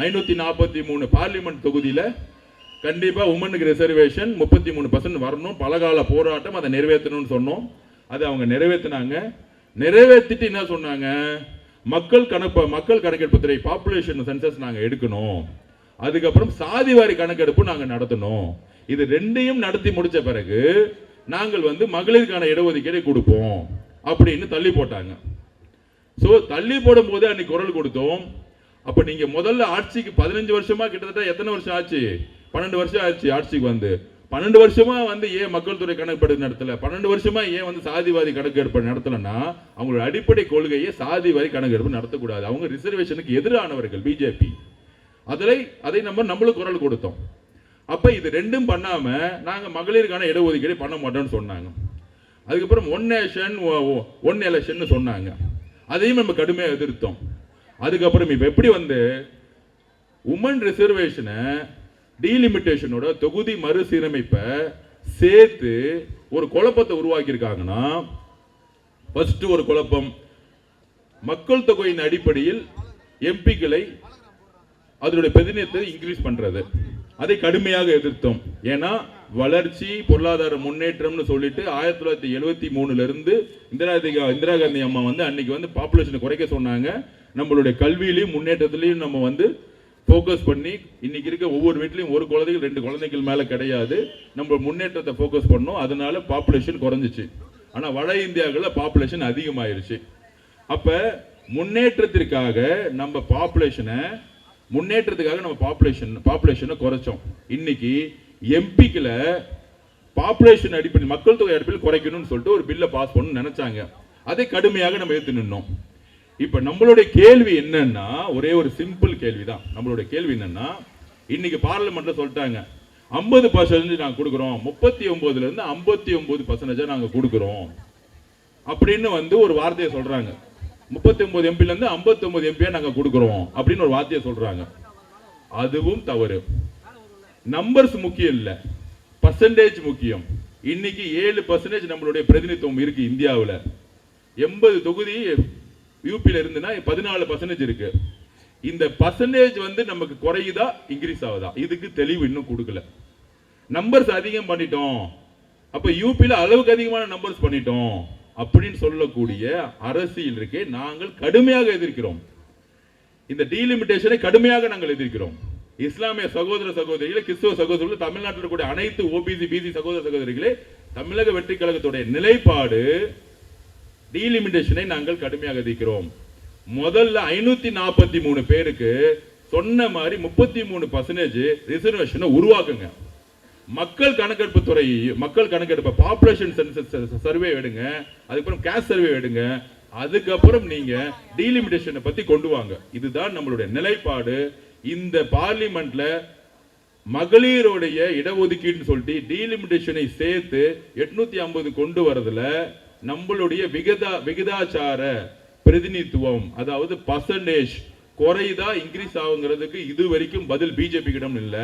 543 பார்லிமெண்ட் தொகுதியில கண்டிப்பா உமனுக்கு ரிசர்வேஷன் 33% வரணும், பலகால போராட்டம், அதை நிறைவேற்றணும்னு சொன்னோம். அதை அவங்க நிறைவேற்றினாங்க. நிறைவேற்றிட்டு என்ன சொன்னாங்க? மக்கள் கணக்கெடுப்பு துறை பாப்புலேஷன் சென்சஸ் நாங்க எடுக்கணும், அதுக்கப்புறம் சாதிவாரி கணக்கெடுப்பு நாங்க நடத்தணும். இது ரெண்டையும் நடத்தி முடிச்ச பிறகு நாங்கள் மகளிருக்கான இடஒதுக்கீடை கொடுப்போம் அப்படின்னு தள்ளி போட்டாங்க. சோ தள்ளி போடும் போது அன்னைக்கு குரல் கொடுத்தோம். அப்ப நீங்க முதல்ல ஆட்சிக்கு 15 வருஷமா கிட்டத்தட்ட எத்தனை வருஷம் ஆச்சு? 12 வருஷம் ஆச்சு ஆட்சிக்கு 12 வருஷமா வந்து ஏன் மக்கள் தொகை கணக்கெடுப்பு நடத்தல, 12 வருஷமா ஏன் வந்து சாதிவாரி கணக்கெடுப்பு நடத்தலன்னா அவங்களோட அடிப்படை கொள்கையை சாதிவாரி கணக்கெடுப்பு நடத்தக்கூடாது. அவங்க ரிசர்வேஷனுக்கு எதிரானவர்கள் பிஜேபி. அதை நம்மளுக்கு குரல் கொடுத்தோம். அப்ப இது ரெண்டும் பண்ணாம நாங்க மகளிருக்கான இடஒதுக்கீடு பண்ண மாட்டோம்னு சொன்னாங்க. அதுக்கப்புறம் ஒன் நேஷன் ஒன் எலெக்ஷன் சொன்னாங்க. அதையும் நம்ம கடுமையாக எதிர்த்தோம். அதுக்கப்புறம் இப்ப எப்படி வந்து உமன் ரிசர்வேஷனை டீலிமிட்டேஷனோட தொகுதி மறுசீரமைப்பை சேர்த்து ஒரு குழப்பத்தை உருவாக்கி இருக்காங்கன்னா, ஃபர்ஸ்ட் ஒரு குழப்பம், மக்கள் தொகையின் அடிப்படையில் எம்பிக்களை அதனுடைய பிரதிநிதித்துவத்தை இன்க்ரீஸ் பண்றது. அதை கடுமையாக எதிர்த்தோம். ஏன்னா வளர்ச்சி பொருளாதார முன்னேற்றம்னு சொல்லிட்டு 1973 இருந்து இந்திரா காந்தி அம்மா வந்து அன்னைக்கு வந்து பாப்புலேஷனை குறைக்க சொன்னாங்க. நம்மளுடைய கல்வியிலையும் முன்னேற்றத்திலையும் நம்ம வந்து ஃபோக்கஸ் பண்ணி இன்னைக்கு இருக்க ஒவ்வொரு வீட்லையும் ஒரு குழந்தைகள் 2 குழந்தைகள் மேல கிடையாது. நம்ம முன்னேற்றத்தை ஃபோக்கஸ் பண்ணோம். அதனால பாப்புலேஷன் குறைஞ்சிச்சு. ஆனா வட இந்தியாவில் பாப்புலேஷன் அதிகமாயிருச்சு. அப்ப முன்னேற்றத்திற்காக நம்ம பாப்புலேஷனை குறைச்சோம். இன்னைக்கு எம்பிக்ல பாப்புலேஷன் அடிப்படை மக்கள் தொகை அடிப்படையில் குறைக்கணும்னு சொல்லிட்டு ஒரு பில்லை பாஸ் பண்ணணும்னு நினைச்சாங்க. அதை கடுமையாக நம்ம எதிர்த்து நின்னோம். இப்ப நம்மளுடைய கேள்வி என்னன்னா, ஒரே ஒரு சிம்பிள் கேள்விதான். நம்மளுடைய கேள்வி என்னன்னா, இன்னைக்கு பார்லிமெண்ட்ல சொல்லிட்டாங்க 50% நாங்க கொடுக்கிறோம், 39 இருந்து 59% நாங்க கொடுக்கிறோம் அப்படின்னு வந்து ஒரு வார்த்தையை சொல்றாங்க. 39 எம்பில இருந்து 59 எம்பியா நாங்க கொடுக்கிறோம் அப்படின்னு ஒரு வார்த்தையை சொல்றாங்க. அதுவும் தவறு. நம்பர்ஸ் முக்கியம் இல்ல, பர்சன்டேஜ் முக்கியம். இன்னைக்கு 7% நம்மளுடைய பிரதிநிதித்துவம் இருக்கு இந்தியாவில். 80 தொகுதி யூபியில இருந்துன்னா 14% இருக்கு. இந்த பர்சன்டேஜ் வந்து நமக்கு குறையுதா இன்க்ரீஸ் ஆகுதா, இதுக்கு தெளிவு இன்னும் கொடுக்கல. நம்பர்ஸ் அதிகம் பண்ணிட்டோம், அப்ப யூபியில அளவுக்கு அதிகமான நம்பர்ஸ் பண்ணிட்டோம் அப்படின்னு சொல்லக்கூடிய அரசியல் இருக்கே, நாங்கள் கடுமையாக எதிர்க்கிறோம். இந்த டீலிமிட்டேஷனை கடுமையாக நாங்கள் எதிர்க்கிறோம். இஸ்லாமிய சகோதர சகோதரிகளே, கிறிஸ்துவ சகோதரர்கள், தமிழ்நாட்டில் இருக்கக்கூடிய அனைத்து ஓபிசி பிசி சகோதர சகோதரிகளே, தமிழக வெற்றி கழகத்துடைய நிலைப்பாடு டீலிமிட்டேஷனை நாங்கள் கடுமையாக எதிர்க்கிறோம். முதல்ல 543 பேருக்கு சொன்ன மாதிரி 33% ரிசர்வேஷனை உருவாக்குங்க. மக்கள் கணக்கெடுப்பு துறை, மக்கள் கணக்கெடுப்பு பாப்புலேஷன் சர்வே எடுங்க, அதுக்கப்புறம் கேஸ்ட் சர்வே எடுங்க, அதுக்கப்புறம் நீங்க டீலிமிட்டேஷனை பத்தி கொண்டு வாங்க. இதுதான் நம்மளுடைய நிலைப்பாடு. இந்த பார்லிமெண்ட்ல மகளிருடைய இடஒதுக்கீடு சொல்லிட்டு டீலிமிட்டேஷனை சேர்த்து 850 கொண்டு வரதுல நம்மளுடைய விகிதாச்சார பிரதிநிதித்துவம், அதாவது பர்சன்டேஜ் குறைதா இன்க்ரீஸ் ஆகுங்கிறதுக்கு இது வரைக்கும் பதில் பிஜேபி கிடம் இல்ல.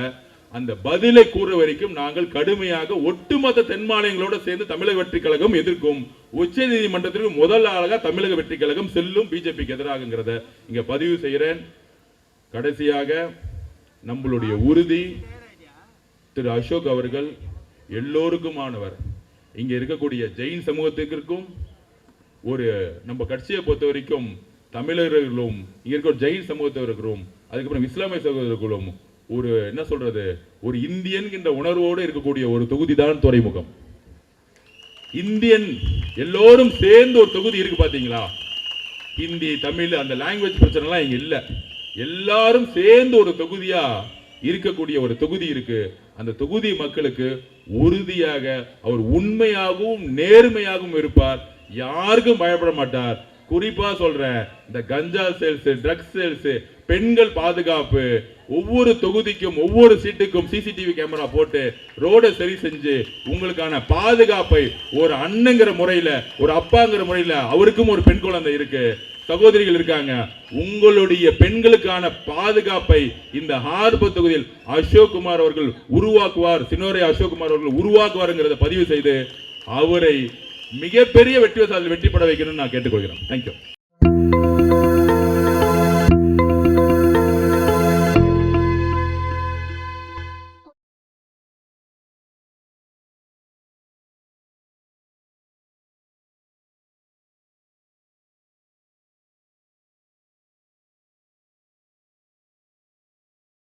அந்த பதிலை கூற வரைக்கும் நாங்கள் கடுமையாக ஒட்டுமொத்த தென் மாநிலங்களோட சேர்ந்து தமிழக வெற்றி கழகம் எதிர்க்கும். உச்ச நீதிமன்றத்திற்கு முதல் ஆளாக தமிழக வெற்றி கழகம் செல்லும் பிஜேபிக்கு எதிராக இங்க பதிவு செய்கிறேன். கடைசியாக நம்மளுடைய உறுதி, திரு அசோக் அவர்கள் எல்லோருக்குமானவர். இங்க இருக்கக்கூடிய ஜெயின் சமூகத்திற்கும் ஒரு நம்ம கட்சியை பொறுத்த வரைக்கும் தமிழர்களும் இங்க இருக்க ஜெயின் சமூகத்தவர்களும் அதுக்கப்புறம் இஸ்லாமிய சகோதரர்களும் ஒரு என்ன சொல்றது, ஒரு இந்தியன் என்ற உணர்வோடு இருக்கக்கூடிய ஒரு தொகுதி தான் துறைமுகம். இந்தியன் எல்லோரும் சேர்ந்து ஒரு தொகுதி இருக்கு பாத்தீங்களா. ஹிந்தி தமிழ் அந்த லாங்குவேஜ் பிரச்சனை எல்லாம் இங்க இல்ல. எல்லாரும் சேர்ந்து ஒரு தொகுதியா இருக்கக்கூடிய ஒரு தொகுதி இருக்கு. அந்த தொகுதி மக்களுக்கு உறுதியாக அவர் உண்மையாகவும் நேர்மையாகவும் இருப்பார். யாருக்கும் பயப்பட மாட்டார். குறிப்பா சொல்றேன், இந்த கஞ்சா சேல்ஸ், ட்ரக்ஸ் சேல்ஸ், பெண்கள் பாதுகாப்பு, ஒவ்வொரு தொகுதிக்கும் ஒவ்வொரு சீட்டுக்கும் சிசிடிவி கேமரா போட்டு ரோட சரி செஞ்சு உங்களுக்கான பாதுகாப்பை ஒரு அண்ணங்கிற முறையில, ஒரு அப்பாங்கிற முறையில, அவருக்கும் ஒரு பெண் குழந்தை இருக்கு, சகோதரிகள் இருக்காங்க, உங்களுடைய பெண்களுக்கான பாதுகாப்பை இந்த ஹார்பர் தொகுதியில் அசோக் குமார் அவர்கள் உருவாக்குவார், சினோரே அசோக் குமார் அவர்கள் உருவாக்குவாருங்கிறத பதிவு செய்து அவரை மிகப்பெரிய வெற்றி பெற வைக்கணும்னு நான் கேட்டுக்கொள்கிறேன். தேங்க்யூ.